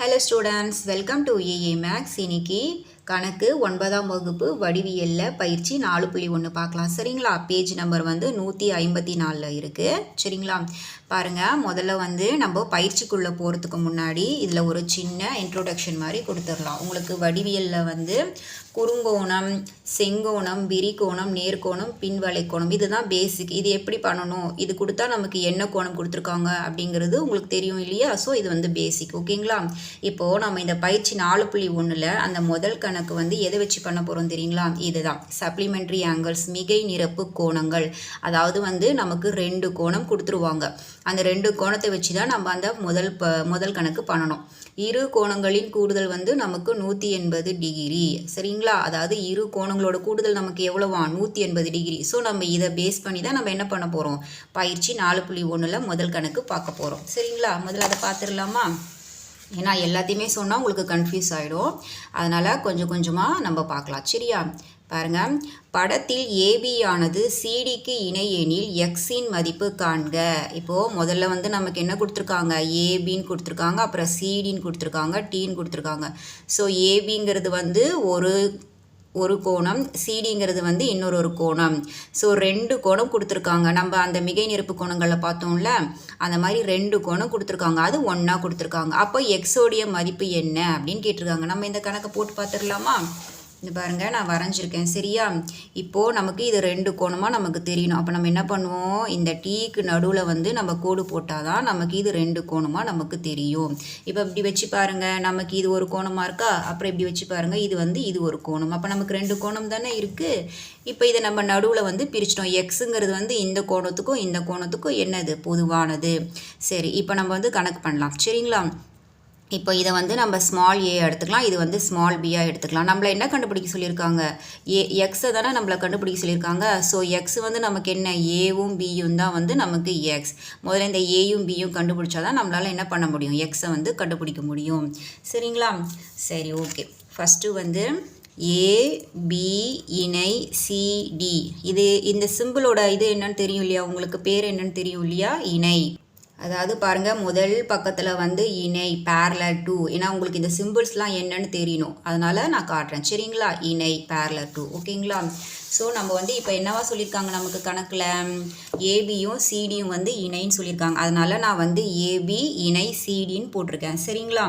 Hello students, welcome to EA Max. இன்னைக்கு கணக்கு 9ஆம் வகுப்பு வடிவியல்ல பயிற்சி 4.1 பார்க்கலாம். சரிங்களா? பேஜ் நம்பர் வந்து 154ல இருக்கு. சரிங்களா? பாருங்க, முதல்ல வந்து நம்ம பயிற்சிக்குள்ள போறதுக்கு முன்னாடி இதுல ஒரு சின்ன இன்ட்ரோடக்ஷன் மாதிரி கொடுத்துடலாம். உங்களுக்கு வடிவியல்ல வந்து குறுங்கோணம், செங்கோணம், விரிகோணம், நேர்கோணம், பின்வளைக்கோணம் இதுதான் பேசிக். இது எப்படி பண்ணணும், இது கொடுத்தா நமக்கு என்ன கோணம் கொடுத்துருக்காங்க அப்படிங்கிறது உங்களுக்கு தெரியும் இல்லையா? ஸோ இது வந்து பேசிக். ஓகேங்களா? இப்போது நம்ம இந்த பயிற்சி 4.1ல் அந்த முதல் கணக்கு வந்து எதை வச்சு பண்ண போகிறோம் தெரியுங்களா? இதுதான் சப்ளிமெண்ட்ரி ஆங்கிள்ஸ், மிகை நிரப்பு கோணங்கள். அதாவது வந்து நமக்கு 2 கோணம் கொடுத்துருவாங்க. அந்த 2 கோணத்தை வச்சு தான் நம்ம அந்த முதல் கணக்கு பண்ணணும். இரு கோணங்களின் கூடுதல் வந்து நமக்கு 180 டிகிரி. சரிங்களா? அதாவது இரு கோணங்களோட கூடுதல் நமக்கு எவ்வளவா? 180 டிகிரி. ஸோ நம்ம இதை பேஸ் பண்ணி தான் நம்ம என்ன பண்ண போகிறோம்? பயிற்சி 4.1ல் முதல் கணக்கு பார்க்க போகிறோம். சரிங்களா? முதல்ல அதை பார்த்துடலாமா? ஏன்னா எல்லாத்தையுமே சொன்னால் உங்களுக்கு கன்ஃபியூஸ் ஆகிடும். அதனால் கொஞ்சம் கொஞ்சமாக நம்ம பார்க்கலாம். சரியா? பாருங்க, படத்தில் ஏபி ஆனது சிடிக்கு இணை எனில் எக்ஸின் மதிப்பு காண்க. இப்போது முதல்ல வந்து நமக்கு என்ன கொடுத்துருக்காங்க? ஏபின்னு கொடுத்துருக்காங்க, அப்புறம் சிடின்னு கொடுத்துருக்காங்க, டீன்னு கொடுத்துருக்காங்க. ஸோ ஏபிங்கிறது வந்து ஒரு கோணம், சிடிங்கிறது வந்து இன்னொரு கோணம். ஸோ 2 கோணம் கொடுத்துருக்காங்க. நம்ம அந்த மிகை நிரப்பு கோணங்களில் பார்த்தோம்ல, அந்த மாதிரி 2 கோணம் கொடுத்துருக்காங்க. அது ஒன்றா கொடுத்துருக்காங்க. அப்போ எக்ஸோடைய மதிப்பு என்ன அப்படின்னு கேட்டிருக்காங்க. நம்ம இந்த கணக்கை போட்டு பார்த்துடலாமா? இது பாருங்கள், நான் வரைஞ்சிருக்கேன். சரியா? இப்போது நமக்கு இது 2 கோணமாக நமக்கு தெரியணும். அப்போ நம்ம என்ன பண்ணுவோம்? இந்த டீக்கு நடுவில் வந்து நம்ம கோடு போட்டால் தான் நமக்கு இது 2 கோணமாக நமக்கு தெரியும். இப்போ இப்படி வச்சு பாருங்கள், நமக்கு இது ஒரு கோணமாக இருக்கா? அப்புறம் இப்படி வச்சு பாருங்கள், இது ஒரு கோணம். அப்போ நமக்கு 2 கோணம் தானே இருக்குது. இப்போ இதை நம்ம நடுவில் வந்து பிரிச்சிட்டோம். எக்ஸுங்கிறது வந்து இந்த கோணத்துக்கும் என்னது? பொதுவானது. சரி, இப்போ நம்ம வந்து கணக்கு பண்ணலாம். சரிங்களா? இப்போ இதை வந்து நம்ம ஸ்மால் ஏ எடுத்துக்கலாம், இது வந்து ஸ்மால் பியாக எடுத்துக்கலாம். நம்மளை என்ன கண்டுபிடிக்க சொல்லியிருக்காங்க? எக்ஸை தானே நம்மளை கண்டுபிடிக்க சொல்லியிருக்காங்க. ஸோ எக்ஸ் வந்து நமக்கு என்ன? ஏவும் பியும் தான் வந்து நமக்கு எக்ஸ். முதல்ல இந்த ஏயும் பியும் கண்டுபிடிச்சா தான் நம்மளால் என்ன பண்ண முடியும்? எக்ஸை வந்து கண்டுபிடிக்க முடியும். சரிங்களா? சரி, ஓகே. ஃபஸ்ட்டு வந்து ஏபி இணை சிடி. இந்த சிம்பிளோட இது என்னன்னு தெரியும் இல்லையா? உங்களுக்கு பேர் என்னன்னு தெரியும் இல்லையா? இணை. அதாவது பாருங்கள், முதல் பக்கத்தில் வந்து இணை, parallel to. ஏன்னா உங்களுக்கு இந்த சிம்பிள்ஸ்லாம் என்னன்னு தெரியணும், அதனால் நான் காட்டுறேன். சரிங்களா? இணை, parallel to. ஓகேங்களா? ஸோ நம்ம வந்து இப்போ என்னவா சொல்லியிருக்காங்க நமக்கு கணக்கில்? ஏபியும் சிடியும் வந்து இணைன்னு சொல்லியிருக்காங்க. அதனால் நான் வந்து ஏபி இணை சிடின்னு போட்டிருக்கேன். சரிங்களா?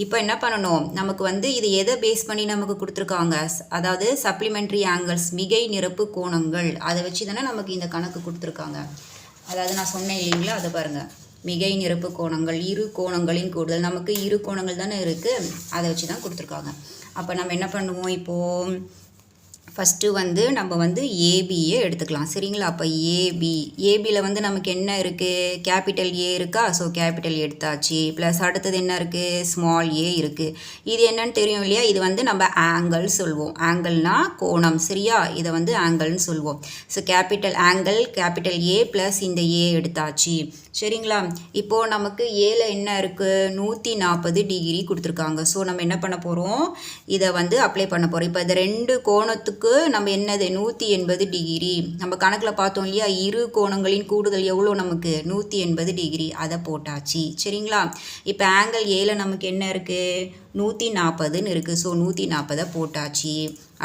இப்போ என்ன பண்ணணும்? நமக்கு வந்து இது எதை பேஸ் பண்ணி நமக்கு கொடுத்துருக்காங்க? அதாவது சப்ளிமெண்ட்ரி ஆங்கிள்ஸ், மிகை நிரப்பு கோணங்கள். அதை வச்சு தானே நமக்கு இந்த கணக்கு கொடுத்துருக்காங்க. அதாவது நான் சொன்னேன் இல்லைங்களா? அதை பாருங்கள், மிகை நிரப்பு கோணங்கள், இரு கோணங்களின் கூடுதல். நமக்கு இரு கோணங்கள் தானே இருக்குது, அதை வச்சு தான் கொடுத்துருக்காங்க. அப்போ நம்ம என்ன பண்ணுவோம்? இப்போது ஃபஸ்ட்டு வந்து நம்ம வந்து ஏபியை எடுத்துக்கலாம். சரிங்களா? அப்போ ஏபியில் வந்து நமக்கு என்ன இருக்குது? கேபிட்டல் ஏ இருக்கா? ஸோ கேபிட்டல் எடுத்தாச்சு. ப்ளஸ் அடுத்தது என்ன இருக்குது? ஸ்மால் ஏ இருக்குது. இது என்னன்னு தெரியும் இல்லையா? இது வந்து நம்ம ஆங்கிள் சொல்வோம். ஆங்கிள்னா கோணம். சரியா? இதை வந்து ஆங்கிள்னு சொல்வோம். So capital angle, capital A plus இந்த ஏ எடுத்தாச்சு. சரிங்களா? இப்போது நமக்கு ஏல என்ன இருக்குது? 140 டிகிரி கொடுத்துருக்காங்க. ஸோ நம்ம என்ன பண்ண போகிறோம்? இதை வந்து அப்ளை பண்ண போகிறோம். இப்போ இந்த 2 கோணத்துக்கு நம்ம என்னது? 180 டிகிரி. நம்ம கணக்கில் பார்த்தோம் இல்லையா? இரு கோணங்களின் கூடுதல் எவ்வளோ நமக்கு? 180 டிகிரி. அதை போட்டாச்சு. சரிங்களா? இப்போ ஆங்கிள் ஏல நமக்கு என்ன இருக்குது? 140ன்னு இருக்குது. ஸோ 140 போட்டாச்சு.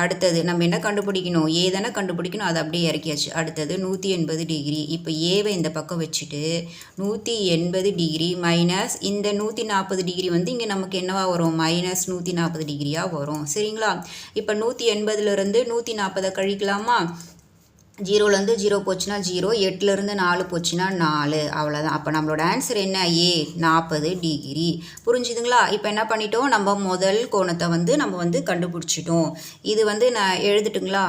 அடுத்தது நம்ம என்ன கண்டுபிடிக்கணும்? ஏ தானே கண்டுபிடிக்கணும், அதை அப்படியே இறக்கியாச்சு. அடுத்தது 180 டிகிரி. இப்போ ஏவை இந்த பக்கம் வச்சுட்டு 180 டிகிரி மைனஸ் இந்த 140 டிகிரி வந்து இங்கே நமக்கு என்னவா வரும்? மைனஸ் 140 டிகிரியாக வரும். சரிங்களா? இப்போ 180லேருந்து 140 கழிக்கலாமா? 0லேருந்து 0 போச்சுன்னா 0, 8லேருந்து 4 போச்சுன்னா 4. அவ்வளோதான். அப்போ நம்மளோட ஆன்சர் என்ன? ஏ 40 டிகிரி. புரிஞ்சுதுங்களா? இப்போ என்ன பண்ணிட்டோம்? நம்ம முதல் கோணத்தை வந்து நம்ம வந்து கண்டுபிடிச்சிட்டோம். இது வந்து நான் எழுதிட்டுங்களா?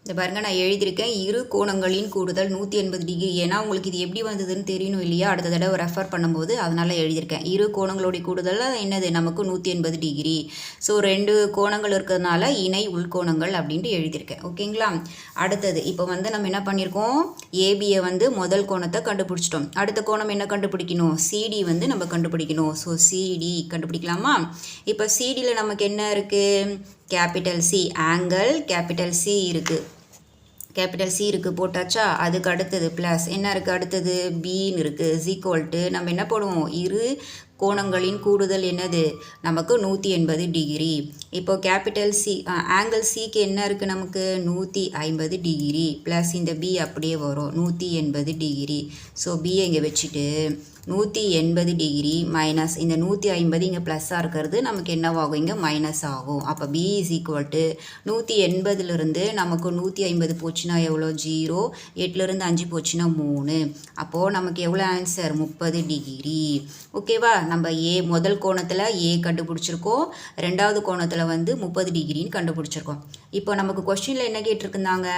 இந்த பாருங்கள், நான் எழுதியிருக்கேன். இரு கோணங்களின் கூடுதல் 180 டிகிரி. ஏன்னா உங்களுக்கு இது எப்படி வந்ததுன்னு தெரியணும் இல்லையா? அடுத்த தடவை ரெஃபர் பண்ணும்போது அதனால் எழுதியிருக்கேன். இரு கோணங்களுடைய கூடுதல் என்னது? நமக்கு 180 டிகிரி. ஸோ 2 கோணங்கள் இருக்கிறதுனால இணை உள்கோணங்கள் அப்படின்ட்டு எழுதியிருக்கேன். ஓகேங்களா? அடுத்தது இப்போ வந்து நம்ம என்ன பண்ணியிருக்கோம்? ஏபியை வந்து முதல் கோணத்தை கண்டுபிடிச்சிட்டோம். அடுத்த கோணம் என்ன கண்டுபிடிக்கணும்? சிடி வந்து நம்ம கண்டுபிடிக்கணும். ஸோ சிடி கண்டுபிடிக்கலாமா? இப்போ சிடியில் நமக்கு என்ன இருக்குது? Capital C angle, capital C இருக்குது. கேபிட்டல் சி இருக்குது போட்டாச்சா. அதுக்கு அடுத்தது ப்ளஸ் என்ன இருக்குது? அடுத்தது பின்னு இருக்குது. இஸ் ஈக்குவல் டு நம்ம என்ன போடுவோம்? இரு கோணங்களின் கூடுதல் என்னது நமக்கு 180 டிகிரி. இப்போ கேபிட்டல் சி ஆங்கிள் சிக்கு என்ன இருக்குது நமக்கு 150 டிகிரி ப்ளஸ் இந்த பி அப்படியே வரும் 180 டிகிரி. ஸோ பியை இங்கே வச்சுட்டு 180 டிகிரி மைனஸ் இந்த 150 இங்கே ப்ளஸ்ஸாக இருக்கிறது நமக்கு என்னவாகும் இங்கே மைனஸ் ஆகும். அப்போ பி இஸ் ஈக்குவல் டு 180லிருந்து நமக்கு 150 போச்சுன்னா எவ்வளோ 0, 8லேருந்து 5 போச்சுன்னா 3. அப்போது நமக்கு எவ்வளோ ஆன்சர் 30 டிகிரி. ஓகேவா, நம்ம முதல் கோணத்தில் ஏ கண்டுபிடிச்சிருக்கோம், ரெண்டாவது கோணத்தில் வந்து 30 டிகிரின்னு கண்டுபிடிச்சிருக்கோம். இப்போ நமக்கு கொஸ்டினில் என்ன கேட்டிருக்குந்தாங்க,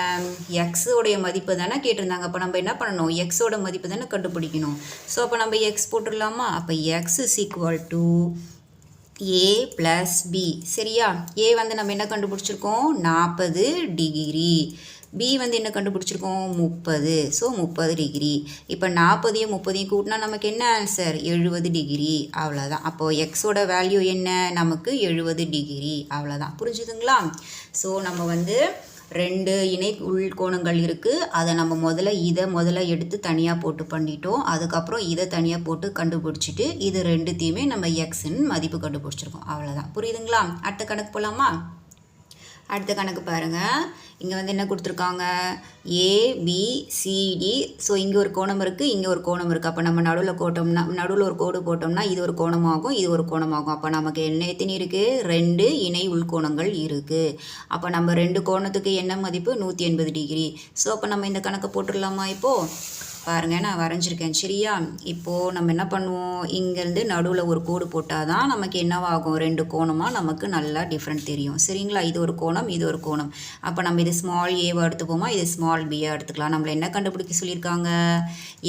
எக்ஸோடைய மதிப்பு தானே கேட்டிருந்தாங்க. அப்போ நம்ம என்ன பண்ணணும், எக்ஸோட மதிப்பு தானே கண்டுபிடிக்கணும். ஸோ அப்போ நம்ம எக்ஸ் போட்டுடலாமா. அப்போ X is equal to A plus B. சரியா, ஏ வந்து நம்ம என்ன கண்டுபிடிச்சிருக்கோம் 40 டிகிரி, பி வந்து என்ன கண்டுபிடிச்சிருக்கோம் 30. So 30 degree. இப்போ 40யும் 30யும் கூட்டினா நமக்கு என்ன ஆன்சர் 70 டிகிரி. அவ்வளோதான். அப்போது எக்ஸோட வேல்யூ என்ன நமக்கு 70 டிகிரி. அவ்வளோதான். புரிஞ்சுதுங்களா. ஸோ நம்ம வந்து 2 இணை உள்கோணங்கள் இருக்குது. அதை நம்ம முதல்ல எடுத்து தனியாக போட்டு பண்ணிட்டோம். அதுக்கப்புறம் இதை தனியாக போட்டு கண்டுபிடிச்சிட்டு இது ரெண்டுத்தையுமே நம்ம எக்ஸ்ன்னு மதிப்பு கண்டுபிடிச்சிருக்கோம். அவ்வளோதான். புரியுதுங்களா. அடுத்த கணக்கு போகலாமா. அடுத்த கணக்கு பாருங்கள். இங்கே வந்து என்ன கொடுத்துருக்காங்க ஏபிசிடி. ஸோ இங்கே ஒரு கோணம் இருக்குது, இங்கே ஒரு கோணம் இருக்குது. அப்போ நம்ம நடுவில் ஒரு கோடு போட்டோம்னா இது ஒரு கோணமாகும், இது ஒரு கோணமாகும். அப்போ நமக்கு என்ன எத்தனை இருக்குது 2 இணை உள்கோணங்கள் இருக்குது. அப்போ நம்ம 2 கோணத்துக்கு என்ன மதிப்பு 180 டிகிரி. ஸோ அப்போ நம்ம இந்த கணக்கை போட்டுடலாமா. இப்போது பாருங்கள், நான் வரைஞ்சிருக்கேன். சரியா, இப்போது நம்ம என்ன பண்ணுவோம், இங்கேருந்து நடுவில் ஒரு கோடு போட்டால் தான் நமக்கு என்னவாகும் 2 கோணமாக நமக்கு நல்லா டிஃப்ரெண்ட் தெரியும். சரிங்களா, இது ஒரு கோணம், இது ஒரு கோணம். அப்போ நம்ம இது ஸ்மால் ஏவாக எடுத்துப்போமா, இது ஸ்மால் பியாக எடுத்துக்கலாம். நம்மளை என்ன கண்டுபிடிக்க சொல்லியிருக்காங்க,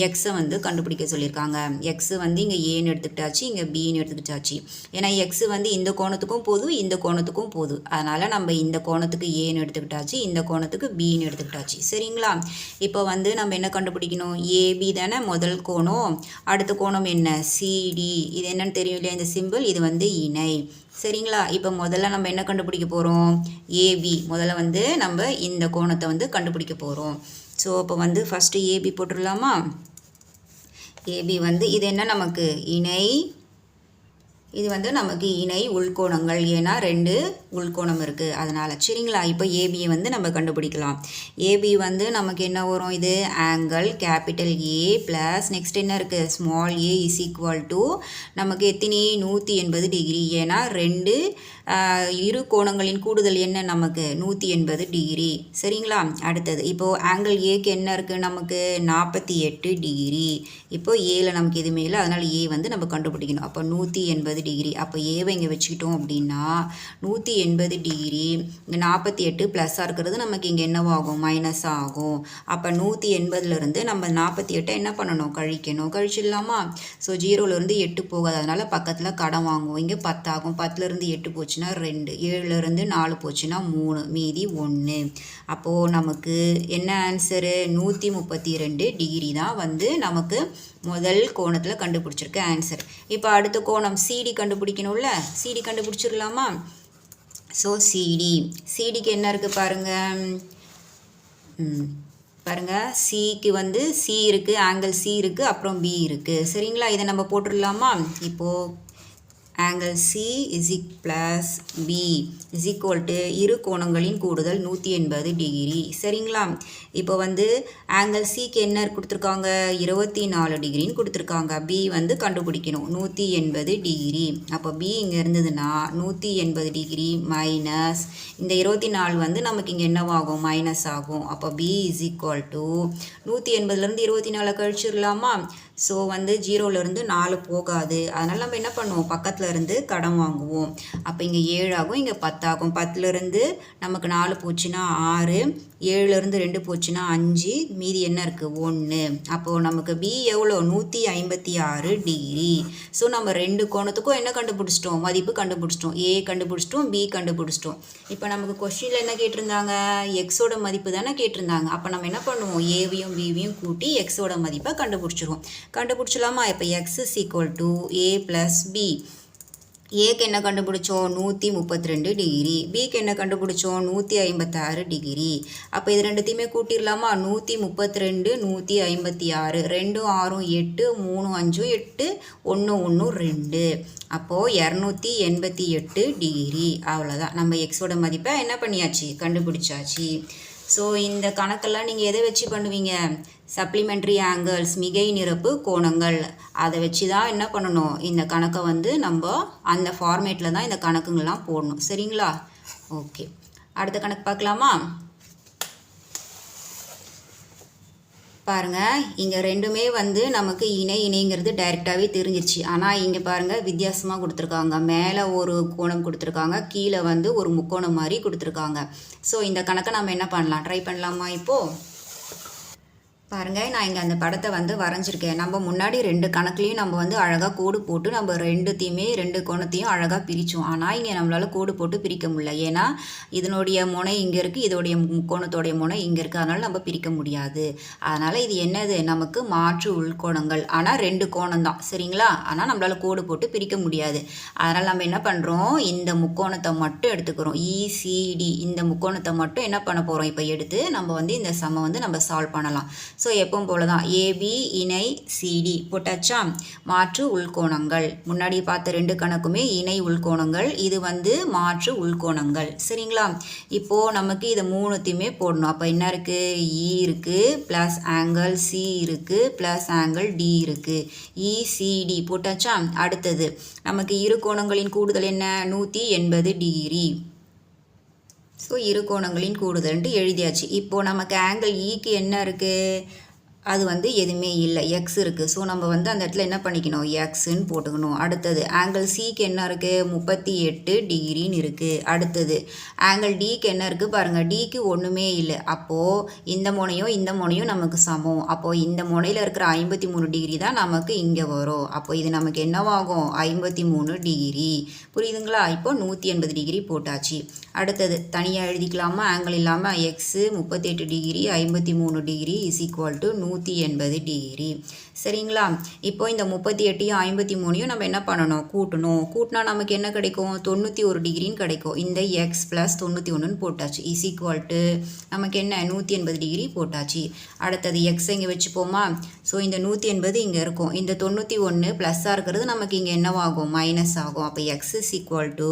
எக்ஸை வந்து கண்டுபிடிக்க சொல்லியிருக்காங்க. எக்ஸு வந்து இங்கே ஏன்னு எடுத்துக்கிட்டாச்சு, இங்கே பின்னு எடுத்துக்கிட்டாச்சு. ஏன்னா எக்ஸு வந்து இந்த கோணத்துக்கும் போதும், இந்த கோணத்துக்கும் போதும். அதனால் நம்ம இந்த கோணத்துக்கு ஏன்னு எடுத்துக்கிட்டாச்சு, இந்த கோணத்துக்கு பின்னு எடுத்துக்கிட்டாச்சு. சரிங்களா, இப்போ வந்து நம்ம என்ன கண்டுபிடிக்கணும், ஏபி தானே முதல் கோணம், அடுத்த கோணம் என்ன சிடி. இது என்னன்னு தெரியும் இல்லையா இந்த சிம்பிள், இது வந்து இணை. சரிங்களா, இப்போ முதல்ல நம்ம என்ன கண்டுபிடிக்க போகிறோம் ஏபி. முதல்ல வந்து நம்ம இந்த கோணத்தை வந்து கண்டுபிடிக்க போகிறோம். ஸோ அப்போ வந்து ஃபஸ்ட்டு ஏபி போட்டுடலாமா. ஏபி வந்து இது என்ன நமக்கு இணை, இது வந்து நமக்கு இணை உள்கோணங்கள். ஏன்னா 2 உள்கோணம் இருக்குது அதனால். சரிங்களா, இப்போ ஏபியை வந்து நம்ம கண்டுபிடிக்கலாம். ஏபி வந்து நமக்கு என்ன வரும், இது angle capital A plus next என்ன இருக்குது small A is equal to நமக்கு எத்தனை 180 டிகிரி. ஏன்னா 2 இரு கோணங்களின் கூடுதல் என்ன நமக்கு 180 டிகிரி. சரிங்களா, அடுத்தது இப்போது ஆங்கிள் ஏக்கு என்ன இருக்குது நமக்கு 48 டிகிரி. இப்போ ஏல நமக்கு எதுவுமே இல்லை, அதனால் ஏ வந்து நம்ம கண்டுபிடிக்கணும். அப்போ 180 டிகிரி. அப்போ ஏவை இங்கே வச்சுக்கிட்டோம் அப்படின்னா 180 டிகிரி, இங்கே 48 ப்ளஸ்ஸாக இருக்கிறது நமக்கு இங்கே என்னவாகும் மைனஸ் ஆகும். அப்போ 180லேருந்து நம்ம 48 என்ன பண்ணணும் கழிக்கணும். கழிச்சிடலாமா. ஸோ 0லேருந்து 8 போகாது, அதனால் பக்கத்தில் கடன் வாங்குவோம். இங்கே 10 ஆகும். 10லேருந்து 8 போச்சுன்னா 2, 7லேருந்து 4 போச்சுன்னா 3, மீதி 1. அப்போது நமக்கு என்ன ஆன்சரு 132 டிகிரி தான் வந்து நமக்கு முதல் கோணத்தில் கண்டுபிடிச்சிருக்க ஆன்சர். இப்போ அடுத்த கோணம் சிடி கண்டுபிடிக்கணும்ல, சிடி கண்டுபிடிச்சிடலாமா. ஸோ சிடிக்கு என்ன இருக்குது பாருங்கள். பாருங்கள், சிக்கு வந்து சி இருக்குது, ஆங்கிள் சி இருக்குது, அப்புறம் பி இருக்குது. சரிங்களா, இதை நம்ம போட்டுடலாமா. இப்போது angle C is plus B is equal to இரு கோணங்களின் கூடுதல் 180 டிகிரி. சரிங்களா, இப்போ வந்து ஆங்கிள் சிக்கு என்ன கொடுத்துருக்காங்க 24 டிகிரின்னு கொடுத்துருக்காங்க. பி வந்து கண்டுபிடிக்கணும் 180 டிகிரி. அப்போ பி இங்கே இருந்ததுன்னா 180 டிகிரி மைனஸ் இந்த 24 வந்து நமக்கு இங்கே என்னவாகும் மைனஸ் ஆகும். அப்போ பி இஸ் ஈக்குவல் டு 180லேருந்து 24 கழிச்சிடலாமா. ஸோ வந்து 0லேருந்து 4 போகாது, அதனால் நம்ம என்ன பண்ணுவோம் பக்கத்தில் இருந்து கடன் வாங்குவோம். அப்போ இங்கே 7 ஆகும், இங்கே 10 ஆகும். 10லேருந்து நமக்கு 4 போச்சுன்னா 6, 7லேருந்து 2 போச்சுன்னா 5, மீதி என்ன இருக்குது 1. அப்போது நமக்கு பி எவ்வளோ 156 டிகிரி. ஸோ நம்ம 2 கோணத்துக்கும் என்ன கண்டுபிடிச்சிட்டோம் மதிப்பு கண்டுபிடிச்சிட்டோம். ஏ கண்டுபிடிச்சிட்டோம், பி கண்டுபிடிச்சிட்டோம். இப்போ நமக்கு கொஸ்டினில் என்ன கேட்டிருந்தாங்க எக்ஸோட மதிப்பு தானே கேட்டிருந்தாங்க. அப்போ நம்ம என்ன பண்ணுவோம் ஏவையும் பிவியும் கூட்டி எக்ஸோட மதிப்பை கண்டுபிடிச்சிருவோம். கண்டுபிடிச்சலாமா. இப்போ X is equal to A plus B. ஏக்கு என்ன கண்டுபிடிச்சோம் 132 டிகிரி, பிக்கு என்ன கண்டுபிடிச்சோம் 156 டிகிரி. அப்போ இது ரெண்டுத்தையுமே கூட்டிடலாமா? 132 156 2 6 8 3 5 8 1 1 2. அப்போது 288 டிகிரி. அவ்வளோதான், நம்ம எக்ஸோட மதிப்பை என்ன பண்ணியாச்சு, கண்டுபிடிச்சாச்சு. ஸோ இந்த கணக்கெல்லாம் நீங்கள் எதை வச்சு பண்ணுவீங்க? சப்ளிமெண்ட்ரி ஆங்கிள்ஸ், மிகை நிரப்பு கோணங்கள், அதை வச்சு தான் என்ன பண்ணணும், இந்த கணக்கை வந்து நம்ம அந்த ஃபார்மேட்டில் தான் இந்த கணக்குங்கள்லாம் போடணும். சரிங்களா? ஓகே, அடுத்த கணக்கு பார்க்கலாமா? பாருங்கள், இங்கே ரெண்டுமே வந்து நமக்கு இணைங்கிறது டைரெக்டாகவே தெரிஞ்சிருச்சு. ஆனால் இங்கே பாருங்கள் வித்தியாசமாக கொடுத்துருக்காங்க. மேலே ஒரு கோணம் கொடுத்துருக்காங்க, கீழே வந்து ஒரு முக்கோணம் மாதிரி கொடுத்துருக்காங்க. ஸோ இந்த கணக்கை நம்ம என்ன பண்ணலாம், ட்ரை பண்ணலாமா? இப்போது பாருங்கள், நான் இங்கே அந்த படத்தை வந்து வரைஞ்சிருக்கேன். நம்ம முன்னாடி 2 கணக்குலையும் நம்ம வந்து அழகாக கோடு போட்டு நம்ம ரெண்டு கோணத்தையும் அழகாக பிரித்தோம். ஆனால் இங்கே நம்மளால் கோடு போட்டு பிரிக்க முடியல. ஏன்னா இதனுடைய முனை இங்கே இருக்குது, இதோடைய முக்கோணத்தோடைய முனை இங்கே இருக்குது. அதனால் நம்ம பிரிக்க முடியாது. அதனால் இது என்னது, நமக்கு மாற்று உள்கோணங்கள். ஆனால் 2 கோணம் தான், சரிங்களா? ஆனால் நம்மளால் கோடு போட்டு பிரிக்க முடியாது. அதனால் நம்ம என்ன பண்ணுறோம், இந்த முக்கோணத்தை மட்டும் எடுத்துக்கிறோம். இசிடி இந்த முக்கோணத்தை மட்டும் என்ன பண்ண போகிறோம், இப்போ எடுத்து நம்ம வந்து இந்த சம்மை வந்து நம்ம சால்வ் பண்ணலாம். ஸோ எப்பவும் போல தான் ஏபி இணை சிடி போட்டாச்சா? மாற்று உள்கோணங்கள், முன்னாடி பார்த்த 2 கணக்குமே இணை உள்கோணங்கள், இது வந்து மாற்று உள்கோணங்கள். சரிங்களா? இப்போது நமக்கு இதை 3த்தையுமே போடணும். அப்போ என்ன இருக்குது, இ இருக்குது ப்ளஸ் ஆங்கிள் சி இருக்குது ப்ளஸ் ஆங்கிள் டி இருக்குது. இசிடி போட்டாச்சா? அடுத்தது நமக்கு இரு கோணங்களின் கூடுதல் என்ன, 180 டிகிரி. ஸோ இரு கோணங்களின் கூடுதல்ன்ட்டு எழுதியாச்சு. இப்போது நமக்கு ஆங்கிள் ஈக்கு என்ன இருக்குது, அது வந்து எதுவுமே இல்லை, எக்ஸ் இருக்குது. ஸோ நம்ம வந்து அந்த இடத்துல என்ன பண்ணிக்கணும், எக்ஸுன்னு போட்டுக்கணும். அடுத்தது ஆங்கிள் சிக்கு என்ன இருக்குது, 38 டிகிரின்னு இருக்குது. அடுத்தது ஆங்கிள் டிக்கு என்ன இருக்குது பாருங்கள், டிக்கு ஒன்றுமே இல்லை. அப்போது இந்த முனையும் நமக்கு சமம். அப்போது இந்த முனையில் இருக்கிற 53 டிகிரி தான் நமக்கு இங்கே வரும். அப்போ இது நமக்கு என்னவாகும், 53 டிகிரி. புரியுதுங்களா? இப்போ 180 டிகிரி போட்டாச்சு. அடுத்தது தனியாக எழுதிக்கலாமா, ஆங்கிள் இல்லாமல் x 38 degree 53 degree is equal to 180 degree. சரிங்களா? இப்போ இந்த 38யும் 53யும் நம்ம என்ன பண்ணணும், கூட்டணும். கூட்டினா நமக்கு என்ன கிடைக்கும், 91 டிகிரின்னு கிடைக்கும். இந்த எக்ஸ் ப்ளஸ் 91ன்னு போட்டாச்சு இஸ் ஈக்குவல் டு நமக்கு என்ன 180 டிகிரி போட்டாச்சு. அடுத்தது எக்ஸ் இங்கே வச்சுப்போமா? ஸோ இந்த 180 இங்கே இருக்கும், இந்த 91 ப்ளஸ்ஸாக இருக்கிறது நமக்கு இங்கே என்னவாகும், மைனஸ் ஆகும். அப்போ எக்ஸ் இஸ் ஈக்குவல் டு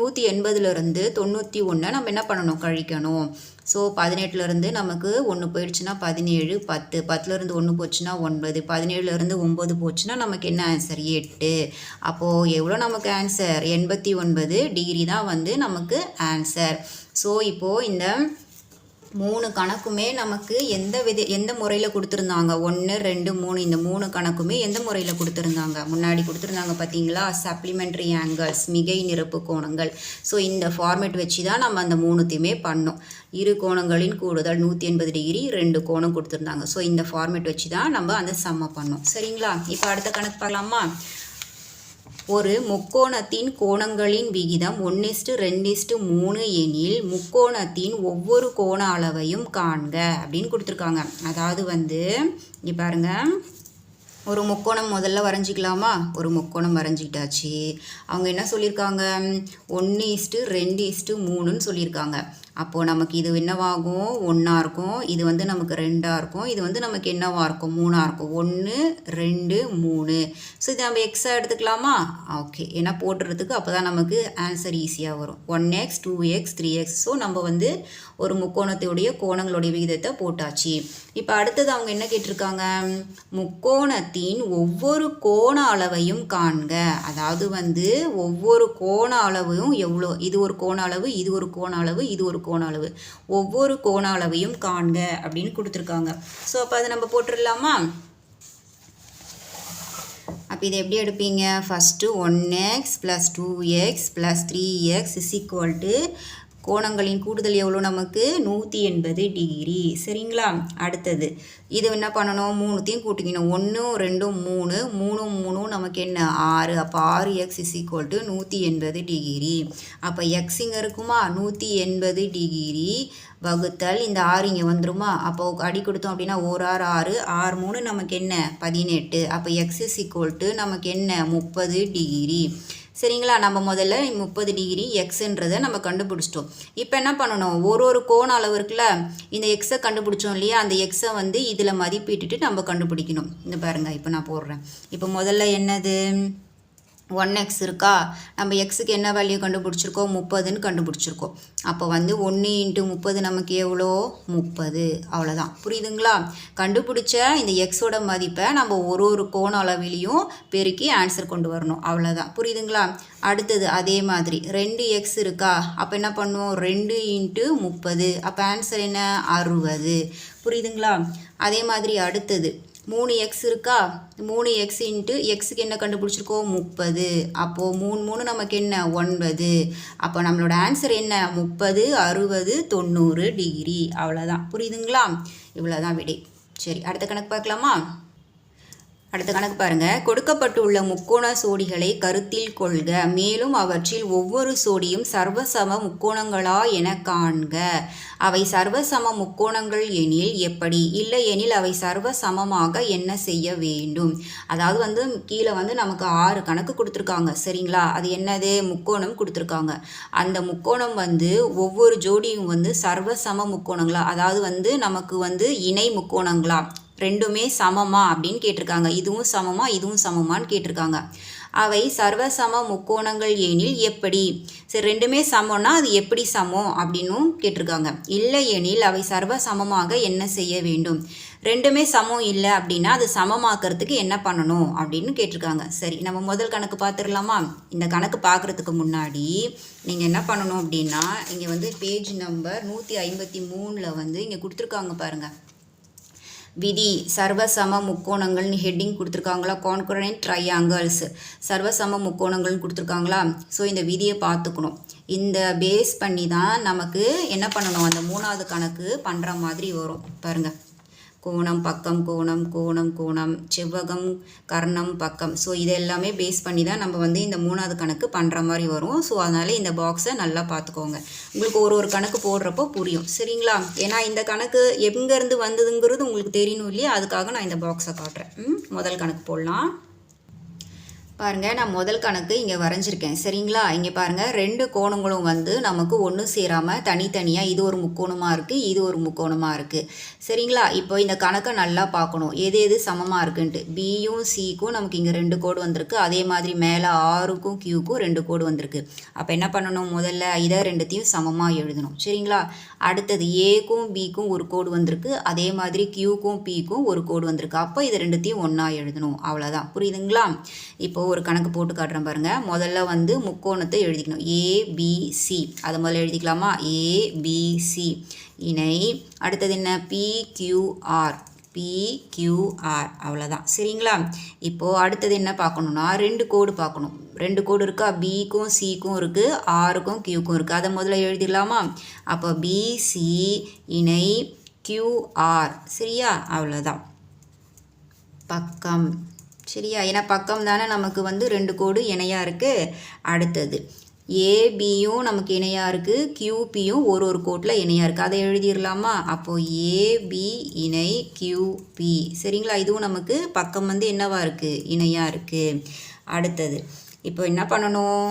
180லேருந்து 91 நம்ம என்ன பண்ணணும், கழிக்கணும். ஸோ 18லேருந்து நமக்கு 1 போயிடுச்சுன்னா 17, 10 10லேருந்து 1 போச்சுன்னா 9, 17லேருந்து 9 போச்சுன்னா நமக்கு என்ன ஆன்சர், 8. அப்போது எவ்வளோ நமக்கு ஆன்சர், 89 டிகிரி தான் வந்து நமக்கு ஆன்சர். ஸோ இப்போது இந்த 3 கணக்குமே நமக்கு எந்த முறையில் கொடுத்துருந்தாங்க, 1 2 3 இந்த 3 கணக்குமே எந்த முறையில் கொடுத்துருந்தாங்க, முன்னாடி கொடுத்துருந்தாங்க பார்த்தீங்களா, சப்ளிமெண்ட்ரி ஆங்கிள்ஸ், மிகை நிரப்பு கோணங்கள். ஸோ இந்த ஃபார்மேட் வச்சு தான் நம்ம அந்த 3த்தையுமே பண்ணோம். இரு கோணங்களின் கூடுதல் 180 டிகிரி 2 கோணம் கொடுத்துருந்தாங்க. ஸோ இந்த ஃபார்மேட் வச்சு தான் நம்ம அந்த சம்மை பண்ணோம். சரிங்களா? இப்போ அடுத்த கணக்கு பார்க்கலாமா? ஒரு முக்கோணத்தின் கோணங்களின் விகிதம் 1:2:3 எனில் முக்கோணத்தின் ஒவ்வொரு கோண அளவையும் காண்க அப்படின்னு கொடுத்துருக்காங்க. அதாவது வந்து இங்கே பாருங்கள், ஒரு முக்கோணம் முதல்ல வரைஞ்சிக்கலாமா? ஒரு முக்கோணம் வரைஞ்சிக்கிட்டாச்சு. அவங்க என்ன சொல்லியிருக்காங்க, 1:2:3ன்னு சொல்லியிருக்காங்க. அப்போது நமக்கு இது என்னவாகும், 1ஆ இருக்கும், இது வந்து நமக்கு 2ஆ இருக்கும், இது வந்து நமக்கு என்னவாக இருக்கும், 3ஆ இருக்கும். 1 2 3. ஸோ இது நம்ம எக்ஸாக எடுத்துக்கலாமா? ஓகே, ஏன்னா போட்டுறதுக்கு அப்போ தான் நமக்கு ஆன்சர் ஈஸியாக வரும். 1x 2x 3x. ஸோ நம்ம வந்து ஒரு முக்கோணத்துடைய கோணங்களுடைய விகிதத்தை போட்டாச்சு. இப்போ அடுத்தது அவங்க என்ன கேட்டிருக்காங்க, முக்கோணத்தின் ஒவ்வொரு கோண அளவையும் காண்க. அதாவது வந்து ஒவ்வொரு கோண அளவையும் எவ்வளோ, இது ஒரு கோண அளவு, இது ஒரு கோண அளவு, இது ஒரு கோண அளவு, ஒவ்வொரு கோண அளவையும் காண்க அப்படின்னு கொடுத்துருக்காங்க. ஸோ அப்போ அதை நம்ம போட்டுடலாமா? அப்போ இதை எப்படி எடுப்பீங்க, first 1x + 2x + 3x is equal to கோணங்களின் கூடுதல் எவ்வளோ நமக்கு, 180 டிகிரி. சரிங்களா? அடுத்தது இது என்ன பண்ணணும், 3த்தையும் கூட்டிக்கணும். 1 2 3 3 3 நமக்கு என்ன 6. அப்போ 6x is equal to 180 degree. அப்போ எக்ஸ் இங்கே இருக்குமா, 180 டிகிரி வகுத்தல் இந்த 6 இங்கே வந்துருமா. அப்போ அடி கொடுத்தோம் அப்படின்னா 1 6 6 6 3 நமக்கு என்ன 18. அப்போ எக்ஸ் இஸ் ஈக்குவல் டு நமக்கு என்ன 30 டிகிரி. சரிங்களா? நம்ம முதல்ல 30 டிகிரி எக்ஸுன்றதை நம்ம கண்டுபிடிச்சிட்டோம். இப்போ என்ன பண்ணணும், ஒரு கோண அளவு இருக்குல்ல, இந்த எக்ஸை கண்டுபிடிச்சோம் இல்லையா, அந்த எக்ஸை வந்து இதில் மதிப்பிட்டுட்டு நம்ம கண்டுபிடிக்கணும். இந்த பாருங்கள், இப்போ நான் போடுறேன். இப்போ முதல்ல என்னது 1x இருக்கா, நம்ம எக்ஸுக்கு என்ன வேல்யூ கண்டுபிடிச்சிருக்கோம், 30ன்னு கண்டுபிடிச்சிருக்கோம். அப்போ வந்து 1 × 30 நமக்கு எவ்வளோ, 30. அவ்வளோதான். புரியுதுங்களா? கண்டுபிடிச்ச இந்த எக்ஸோட மதிப்பை நம்ம ஒரு கோண அளவிலையும் பெருக்கி ஆன்சர் கொண்டு வரணும். அவ்வளோதான். புரியுதுங்களா? அடுத்தது அதே மாதிரி 2x இருக்கா, அப்போ என்ன பண்ணுவோம், 2 × 30, அப்போ ஆன்சர் என்ன, 60. புரியுதுங்களா? அதே மாதிரி அடுத்தது 3x இருக்கா, 3x × எக்ஸுக்கு என்ன கண்டுபிடிச்சிருக்கோம், 30. அப்போது 3 3 நமக்கு என்ன, 9. அப்போ நம்மளோட ஆன்சர் என்ன, 30, 60, 90 டிகிரி. அவ்வளோதான். புரியுதுங்களா? இவ்வளோதான் விடை. சரி, அடுத்த கணக்கு பார்க்கலாமா? அடுத்த கணக்கு பாருங்கள். கொடுக்கப்பட்டுள்ள முக்கோண சோடிகளை கருத்தில் கொள்க. மேலும் அவற்றில் ஒவ்வொரு சோடியும் சர்வசம முக்கோணங்களா என காண்க. அவை சர்வசம முக்கோணங்கள் எனில் எப்படி, இல்லை எனில் அவை சர்வசமமாக என்ன செய்ய வேண்டும். அதாவது வந்து கீழே வந்து நமக்கு 6 கணக்கு கொடுத்துருக்காங்க. சரிங்களா? அது என்னது, முக்கோணம் கொடுத்துருக்காங்க. அந்த முக்கோணம் வந்து ஒவ்வொரு ஜோடியும் வந்து சர்வசம முக்கோணங்களா, அதாவது வந்து நமக்கு வந்து இணை முக்கோணங்களா, ரெண்டுமே சமமா அப்படின்னு கேட்டிருக்காங்க. இதுவும் சமமா இதுவும் சமமான்னு கேட்டிருக்காங்க. அவை சர்வசம முக்கோணங்கள் எனில் எப்படி. சரி, ரெண்டுமே சமம்னா அது எப்படி சமம் அப்படின்னும் கேட்டிருக்காங்க. இல்லை எனில் அவை சர்வசமமாக என்ன செய்ய வேண்டும். ரெண்டுமே சமம் இல்லை அப்படின்னா அது சமமாக்கிறதுக்கு என்ன பண்ணணும் அப்படின்னு கேட்டிருக்காங்க. சரி, நம்ம முதல் கணக்கு பார்த்துடலாமா? இந்த கணக்கு பார்க்குறதுக்கு முன்னாடி நீங்கள் என்ன பண்ணணும் அப்படின்னா, இங்கே வந்து பேஜ் நம்பர் 153 வந்து இங்கே கொடுத்துருக்காங்க பாருங்கள். விதி சர்வசம முக்கோணங்கள்னு ஹெட்டிங் கொடுத்துருக்காங்களா, கான்கரண்ட் ட்ரையாங்கிள்ஸ் சர்வசம முக்கோணங்கள்னு கொடுத்துருக்காங்களா. ஸோ இந்த விதியை பார்த்துக்கணும். இந்த பேஸ் பண்ணி தான் நமக்கு என்ன பண்ணணும், அந்த 3வது கணக்கு பண்ணுற மாதிரி வரும் பாருங்கள். கோணம் பக்கம் கோணம் கோணம் கோணம் செவ்வகம் கர்ணம் பக்கம். ஸோ இது எல்லாமே பேஸ் பண்ணி தான் நம்ம வந்து இந்த 3வது கணக்கு பண்ணுற மாதிரி வரும். ஸோ அதனால் இந்த பாக்ஸை நல்லா பார்த்துக்கோங்க. உங்களுக்கு ஒரு கணக்கு போடுறப்போ புரியும். சரிங்களா? ஏன்னா இந்த கணக்கு எங்கேருந்து வந்ததுங்கிறது உங்களுக்கு தெரியணும் இல்லையா, அதுக்காக நான் இந்த பாக்ஸை காட்டுறேன். முதல் கணக்கு போடலாம். பாருங்கள், நான் முதல் கணக்கு இங்கே வரைஞ்சிருக்கேன். சரிங்களா? இங்கே பாருங்கள், 2 கோணங்களும் வந்து நமக்கு ஒன்று சேராமல் தனித்தனியாக இது ஒரு முக்கோணமாக இருக்குது, இது ஒரு முக்கோணமாக இருக்குது. சரிங்களா? இப்போ இந்த கணக்கை நல்லா பார்க்கணும், எது எது சமமாக இருக்குன்ட்டு. பியும் சிக்கும் நமக்கு இங்கே 2 கோடு வந்திருக்கு. அதே மாதிரி மேலே ஆருக்கும் கியூக்கும் 2 கோடு வந்திருக்கு. அப்போ என்ன பண்ணணும், முதல்ல இதை ரெண்டுத்தையும் சமமாக எழுதணும். சரிங்களா? அடுத்தது ஏக்கும் பிக்கும் ஒரு கோடு வந்திருக்கு. அதே மாதிரி கியூக்கும் பிக்கும் ஒரு கோடு வந்திருக்கு. அப்போ இது ரெண்டுத்தையும் ஒன்றா எழுதணும். அவ்வளோதான். புரியுதுங்களா? இப்போ ஒரு கணக்கு போட்டு காட்டுறேன் பாருங்கள். முதல்ல வந்து முக்கோணத்தை எழுதிக்கணும். ஏபிசி, அதை முதல்ல எழுதிக்கலாமா? ஏபிசி இணை. அடுத்தது என்ன, பிக்யூஆர், பிக்யூஆர். அவ்வளோதான். சரிங்களா? இப்போது அடுத்தது என்ன பார்க்கணுன்னா, 2 கோடு பார்க்கணும். 2 கோடு இருக்கா, பிக்கும் சிக்கும் இருக்குது, ஆருக்கும் கியூக்கும் இருக்குது. அதை முதல்ல எழுதிடலாமா? அப்போ பிசி இணை கியூஆர். சரியா? அவ்வளோதான். பக்கம். சரியா? ஏன்னா பக்கம் தானே நமக்கு வந்து 2 கோடு இணையாக இருக்குது. அடுத்தது ஏபியும் நமக்கு இணையாக இருக்குது, கியூபியும் ஒரு கோட்டில் இணையாக இருக்குது. அதை எழுதிடலாமா? அப்போது ஏபி இணை கியூபி. சரிங்களா? இதுவும் நமக்கு பக்கம் வந்து என்னவா இருக்குது, இணையாக இருக்குது. அடுத்தது இப்போ என்ன பண்ணணும்,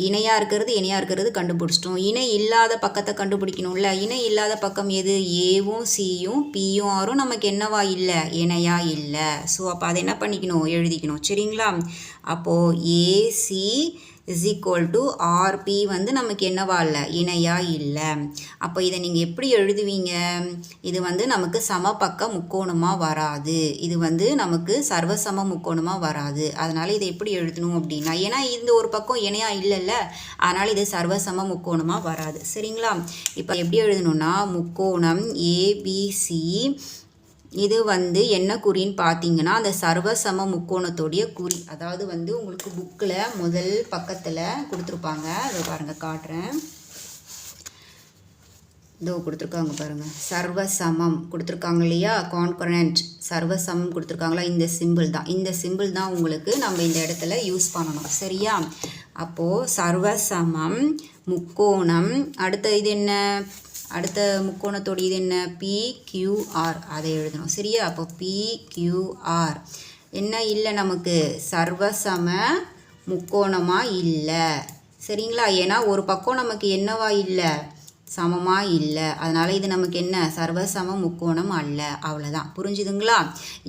இணையாக இருக்கிறது கண்டுபிடிச்சிட்டோம். இணை இல்லாத பக்கத்தை கண்டுபிடிக்கணும்ல. இணை இல்லாத பக்கம் எது, ஏவும் சியும் பியும் ஆரும் நமக்கு என்னவா இல்லை, இணையாக இல்லை. ஸோ அப்போ அதை என்ன பண்ணிக்கணும், எழுதிக்கணும். சரிங்களா? அப்போது AC is equal to RP வந்து நமக்கு என்னவா இல்லை, இணையாக இல்லை. அப்போ இதை நீங்கள் எப்படி எழுதுவீங்க, இது வந்து நமக்கு சமபக்க முக்கோணமாக வராது, இது வந்து நமக்கு சர்வசம முக்கோணமாக வராது. அதனால் இதை எப்படி எழுதணும் அப்படின்னா, ஏன்னா இந்த ஒரு பக்கம் இணையாக இல்லைல்ல, அதனால் இது சர்வசம முக்கோணமாக வராது. சரிங்களா? இப்போ எப்படி எழுதணும்னா, முக்கோணம் ஏபிசி இது வந்து என்ன குறின்னு பார்த்தீங்கன்னா, அந்த சர்வசம முக்கோணத்தோடைய குறி. அதாவது வந்து உங்களுக்கு புக்கில் முதல் பக்கத்தில் கொடுத்துருப்பாங்க. அதை பாருங்கள், காட்டுறேன். இதோ கொடுத்துருக்காங்க பாருங்கள், சர்வசமம் கொடுத்துருக்காங்க இல்லையா, கான்கரண்ட் சர்வசமம் கொடுத்துருக்காங்களா, இந்த சிம்பிள் தான். இந்த சிம்பிள் தான் உங்களுக்கு நம்ம இந்த இடத்துல யூஸ் பண்ணணும். சரியா? அப்போது சர்வசமம் முக்கோணம். அடுத்த இது என்ன, அடுத்த முக்கோணத்தோட இது என்ன, பிக்யூஆர். அதை எழுதணும். சரியா? அப்போ பிக்யூஆர் என்ன இல்லை, நமக்கு சர்வசம முக்கோணமாக இல்லை. சரிங்களா? ஏன்னா ஒரு பக்கம் நமக்கு என்னவா இல்லை, சமமாக இல்லை. அதனால் இது நமக்கு என்ன, சர்வசம முக்கோணம் அல்ல. அவ்வளோதான். புரிஞ்சுதுங்களா?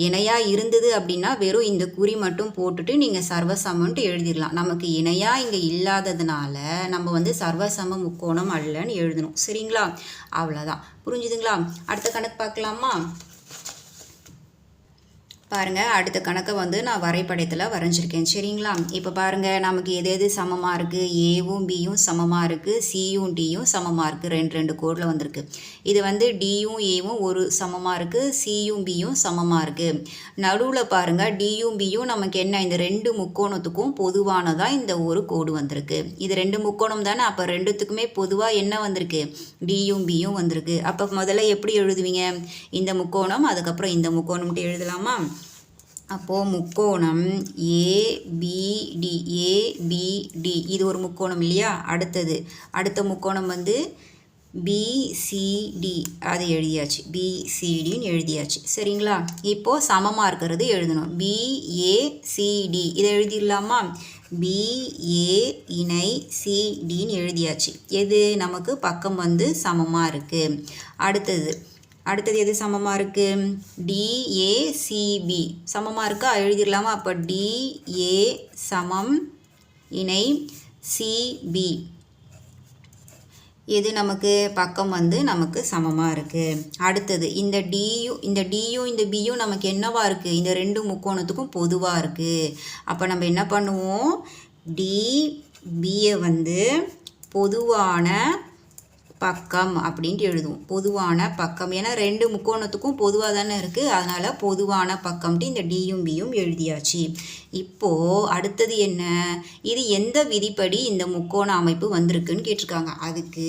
இணையாக இருந்தது அப்படின்னா வெறும் இந்த குறி மட்டும் போட்டுட்டு நீங்கள் சர்வசமன்ட்டு எழுதிடலாம். நமக்கு இணையாக இங்கே இல்லாததுனால நம்ம வந்து சர்வசம முக்கோணம் அல்லன்னு எழுதணும். சரிங்களா? அவ்வளோதான். புரிஞ்சுதுங்களா? அடுத்த கணக்கு பார்க்கலாமா? பாருங்கள், அடுத்த கணக்கை வந்து நான் வரைபடத்தில் வரைஞ்சிருக்கேன். சரிங்களா? இப்போ பாருங்கள், நமக்கு எது எது சமமாக இருக்குது, ஏவும் பியும் சமமாக இருக்குது, சியும் டியும் சமமாக இருக்குது. ரெண்டு கோடில் வந்திருக்கு. இது வந்து டியும் ஏவும் ஒரு சமமாக இருக்குது, சியும் பியும் சமமாக இருக்குது. நடுவில் பாருங்கள், டியும் பியும் நமக்கு என்ன, இந்த ரெண்டு முக்கோணத்துக்கும் பொதுவானதாக இந்த ஒரு கோடு வந்திருக்கு. இது ரெண்டு முக்கோணம் தானே, அப்போ ரெண்டுத்துக்குமே பொதுவாக என்ன வந்திருக்கு, டியும் பியும் வந்திருக்கு. அப்போ முதல்ல எப்படி எழுதுவீங்க, இந்த முக்கோணம் அதுக்கப்புறம் இந்த முக்கோணம்ட்டு எழுதலாமா? அப்போது முக்கோணம் ஏபிடி, ஏபிடி இது ஒரு முக்கோணம் இல்லையா? அடுத்த முக்கோணம் வந்து பிசிடி, அது எழுதியாச்சு. பிசிடின்னு எழுதியாச்சு. சரிங்களா? இப்போது சமமாக இருக்கிறது எழுதணும். பிஏசிடி இதை எழுதிடலாமா? பிஏ இணை சிடின்னு எழுதியாச்சு. எது நமக்கு பக்கம் வந்து சமமாக இருக்குது. அடுத்தது எது சமமாக இருக்குது, டிஏசிபி சமமாக இருக்கா? எழுதிடலாமா? அப்போ டிஏ சமம் இணை சிபி, எது நமக்கு பக்கம் வந்து நமக்கு சமமாக இருக்குது. அடுத்தது இந்த டியும் இந்த பியும் நமக்கு என்னவா இருக்குது, இந்த ரெண்டு முக்கோணத்துக்கும் பொதுவாக இருக்குது. அப்போ நம்ம என்ன பண்ணுவோம், டிபியை வந்து பொதுவான பக்கம் அப்படின்ட்டு எழுதுவோம். பொதுவான பக்கம், ஏன்னா ரெண்டு முக்கோணத்துக்கும் பொதுவாக தானே இருக்குது. அதனால் பொதுவான பக்கம்ட்டு இந்த டியும் பியும் எழுதியாச்சு. இப்போது அடுத்தது என்ன, இது எந்த விதிப்படி இந்த முக்கோண அமைப்பு வந்திருக்குன்னு கேட்டிருக்காங்க. அதுக்கு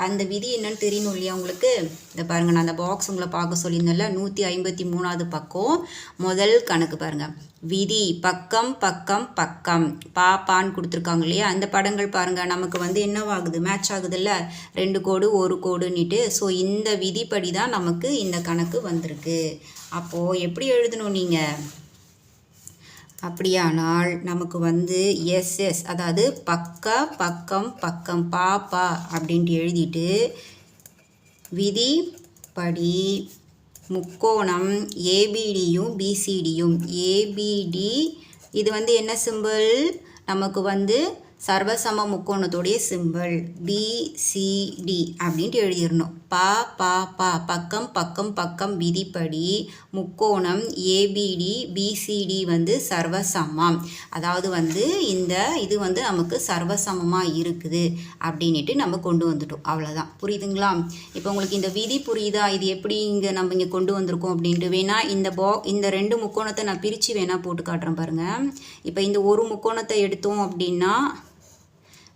அந்த விதி என்னன்னு தெரியணும் இல்லையா உங்களுக்கு? இதை பாருங்கள், நான் அந்த பாக்ஸ் உங்களை பார்க்க சொல்லியிருந்தேன்ல, 153வது பக்கம் முதல் கணக்கு பாருங்கள். விதி பக்கம் பக்கம் பக்கம் பாப்பான்னு கொடுத்துருக்காங்க இல்லையா? அந்த படங்கள் பாருங்கள், நமக்கு வந்து என்னவாகுது, மேட்ச் ஆகுதுல்ல, ரெண்டு கோடு ஒரு கோடுன்னுட்டு. ஸோ இந்த விதிப்படி தான் நமக்கு இந்த கணக்கு வந்திருக்கு. அப்போது எப்படி எழுதணும் நீங்கள், அப்படியானால் நமக்கு வந்து எஸ்எஸ், அதாவது பக்கம் பக்கம் பாப்பா அப்படின்ட்டு எழுதிட்டு விதிப்படி முக்கோணம் ஏபிடியும் பிசிடியும், ஏபிடி இது வந்து என்ன சிம்பிள், நமக்கு வந்து சர்வசம முக்கோணத்துடைய சிம்பிள். பிசிடி அப்படின்ட்டு எழுதிடணும். பக்கம் பக்கம் பக்கம் விதிப்படி முக்கோணம் ஏபிடி பிசிடி வந்து சர்வசமம். அதாவது வந்து இது வந்து நமக்கு சர்வசமமாக இருக்குது அப்படின்ட்டு நம்ம கொண்டு வந்துட்டோம். அவ்வளோதான். புரியுதுங்களா? இப்போ உங்களுக்கு இந்த விதி புரியுதா? இது எப்படி நம்ம இங்கே கொண்டு வந்திருக்கோம் அப்படின்ட்டு வேணா இந்த ரெண்டு முக்கோணத்தை நான் பிரித்து வேணா போட்டு காட்டுறேன் பாருங்கள். இப்போ இந்த ஒரு முக்கோணத்தை எடுத்தோம் அப்படின்னா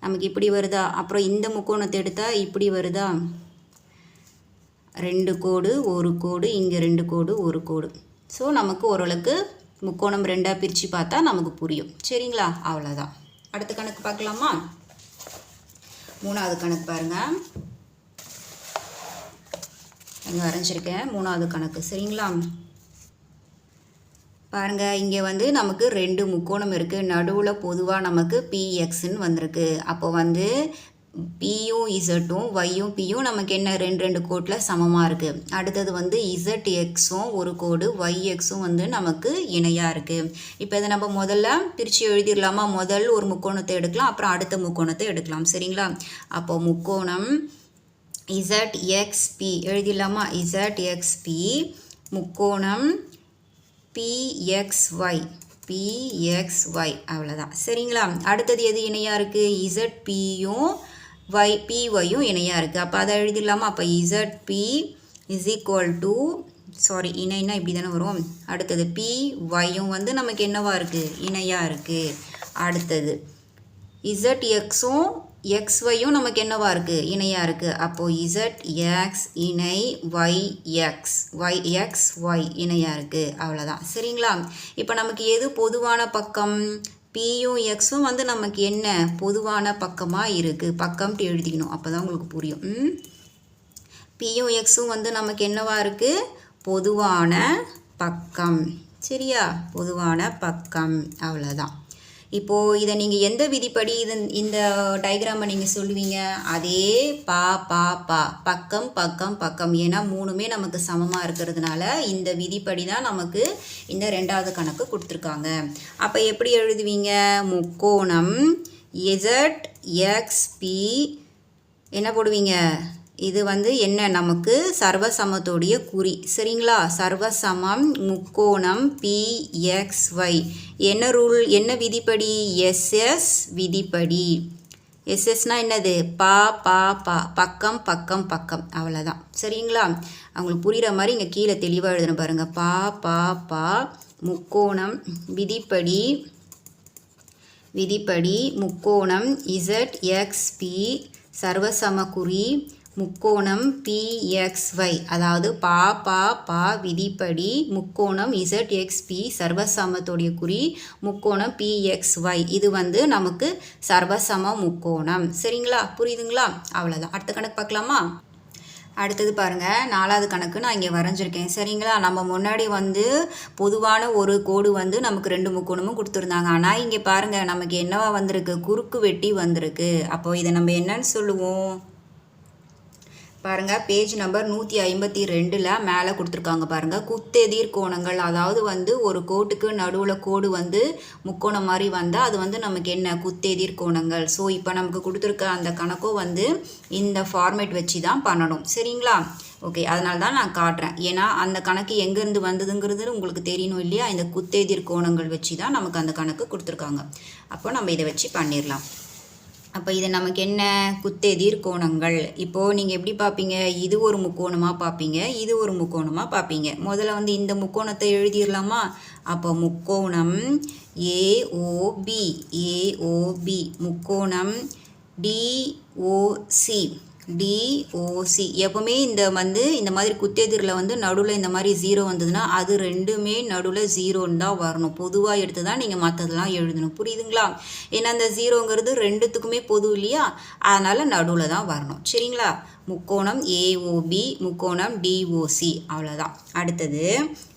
நமக்கு இப்படி வருதா, அப்புறம் இந்த முக்கோணத்தை எடுத்தால் இப்படி வருதா, ரெண்டு கோடு ஒரு கோடு, இங்கே ரெண்டு கோடு ஒரு கோடு. ஸோ நமக்கு ஓரளவுக்கு முக்கோணம் ரெண்டாக பிரித்து பார்த்தா நமக்கு புரியும். சரிங்களா? அவ்வளோதான். அடுத்த கணக்கு பார்க்கலாமா? 3வது கணக்கு பாருங்கள், இங்கே வரைஞ்சிருக்கேன் 3வது கணக்கு. சரிங்களா? பாருங்கள், இங்கே வந்து நமக்கு ரெண்டு முக்கோணம் இருக்குது. நடுவில் பொதுவாக நமக்கு பிஎக்ஸ்ன்னு வந்திருக்கு. அப்போ வந்து பியும் இசட்டும் ஒய்யும் பியும் நமக்கு என்ன, ரெண்டு கோட்டில் சமமாக இருக்குது. அடுத்தது வந்து இசட் எக்ஸும் ஒரு கோடு, ஒய் எக்ஸும் வந்து நமக்கு இணையாக இருக்குது. இப்போ இதை நம்ம முதல்ல பிரித்து எழுதிடலாமா? முதல் ஒரு முக்கோணத்தை எடுக்கலாம், அப்புறம் அடுத்த முக்கோணத்தை எடுக்கலாம். சரிங்களா? அப்போது முக்கோணம் இசட் எக்ஸ்பி எழுதிடலாமா? இசட் எக்ஸ்பி முக்கோணம் பிஎக்ஸ்ஒய், அவ்வளோதான். சரிங்களா? அடுத்தது எது இணையாக இருக்குது, இசட்பியும் பிஒய்யும் இணையாக இருக்குது. அப்போ அதை எழுதிடலாமா? அப்போ இசட்பி இஸ் ஈக்குவல் டு, இணைனா இப்படி தானே வரும். அடுத்தது பிஒய்யும் வந்து நமக்கு என்னவாக இருக்குது, இணையாக இருக்குது. அடுத்தது இசட் எக்ஸும் எக்ஸ்ஒய்யும் நமக்கு என்னவாக இருக்குது, இணையாக இருக்குது. அப்போது இசட் எக்ஸ் இணை ஒய் இணையாக இருக்குது. அவ்வளோதான். சரிங்களா? இப்போ நமக்கு எது பொதுவான பக்கம், பியும் எக்ஸும் வந்து நமக்கு என்ன பொதுவான பக்கமாக இருக்குது. பக்கம்ட்டு எழுதிக்கணும், அப்போ தான் உங்களுக்கு புரியும். பியும் எக்ஸும் வந்து நமக்கு என்னவாக இருக்குது, பொதுவான பக்கம். சரியா? பொதுவான பக்கம். அவ்வளோதான். இப்போது இதை நீங்கள் எந்த விதிப்படி இந்த டயக்ராமை நீங்கள் சொல்லுவீங்க? அதே பா பா பா பக்கம் பக்கம் பக்கம், ஏன்னா மூணுமே நமக்கு சமமாக இருக்கிறதுனால இந்த விதிப்படி தான் நமக்கு இந்த ரெண்டாவது கணக்கு கொடுத்துருக்காங்க. அப்போ எப்படி எழுதுவீங்க? முக்கோணம் ZXP என்ன போடுவீங்க? இது வந்து என்ன, நமக்கு சர்வசமத்தோடைய குறி, சரிங்களா? சர்வசமம் முக்கோணம் PXY என்ன ரூல், என்ன விதிப்படி? SS விதிப்படி. எஸ்எஸ்னால் என்னது? பா பா பா பக்கம் பக்கம் பக்கம், அவ்வளோதான், சரிங்களா? அவங்களுக்கு புரிகிற மாதிரி இங்கே கீழே தெளிவாக எழுதணும் பாருங்கள். பா பா பா முக்கோணம் விதிப்படி முக்கோணம் ZXP சர்வசமக்குறி முக்கோணம் PXY, அதாவது பா பா பா விதிப்படி முக்கோணம் ZXP சர்வசமத்தோடைய குறி முக்கோணம் PXY, இது வந்து நமக்கு சர்வசம முக்கோணம், சரிங்களா? புரியுதுங்களா? அவ்வளோதான். அடுத்த கணக்கு பார்க்கலாமா? அடுத்தது பாருங்கள், நாலாவது கணக்கு நான் இங்கே வரைஞ்சிருக்கேன், சரிங்களா? நம்ம முன்னாடி வந்து பொதுவான ஒரு கோடு வந்து நமக்கு ரெண்டு முக்கோணமும் கொடுத்துருந்தாங்க. ஆனால் இங்கே பாருங்கள், நமக்கு என்னவா வந்திருக்கு? குறுக்கு வெட்டி வந்திருக்கு. அப்போது இதை நம்ம என்னன்னு சொல்லுவோம்? பாருங்கள், பேஜ் நம்பர் 152 மேலே கொடுத்துருக்காங்க பாருங்கள். குத்தெதிர் கோணங்கள், அதாவது வந்து ஒரு கோட்டுக்கு நடுவில் கோடு வந்து முக்கோணம் மாதிரி வந்தால் அது வந்து நமக்கு என்ன? குத்தெதிர் கோணங்கள். ஸோ இப்போ நமக்கு கொடுத்துருக்க அந்த கணக்கும் வந்து இந்த ஃபார்மேட் வச்சு தான் பண்ணணும், சரிங்களா? ஓகே, அதனால தான் நான் காட்டுறேன். ஏன்னா அந்த கணக்கு எங்கேருந்து வந்ததுங்கிறது உங்களுக்கு தெரியணும் இல்லையா? இந்த குத்தெதிர் கோணங்கள் வச்சு தான் நமக்கு அந்த கணக்கு கொடுத்துருக்காங்க. அப்போ நம்ம இதை வச்சு பண்ணிடலாம். அப்போ இது நமக்கு என்ன? குத்தெதிர் கோணங்கள். இப்போது நீங்கள் எப்படி பார்ப்பீங்க? இது ஒரு முக்கோணமாக பார்ப்பீங்க, இது ஒரு முக்கோணமாக பார்ப்பீங்க. முதல்ல வந்து இந்த முக்கோணத்தை எழுதிடலாமா? அப்போ முக்கோணம் AOB முக்கோணம் DOC எப்போவுமே இந்த மாதிரி குத்தெதிரில் வந்து நடுவில் இந்த மாதிரி 0 வந்ததுன்னா அது ரெண்டுமே நடுவில் 0ன்னு தான் வரணும். பொதுவாக எடுத்து தான் நீங்கள் மற்றதெல்லாம் எழுதணும், புரியுதுங்களா? ஏன்னா அந்த 0ங்கிறது ரெண்டுத்துக்குமே பொது இல்லையா? அதனால் நடுவில் தான் வரணும், சரிங்களா? முக்கோணம் AOB முக்கோணம் DOC, அவ்வளோதான். அடுத்தது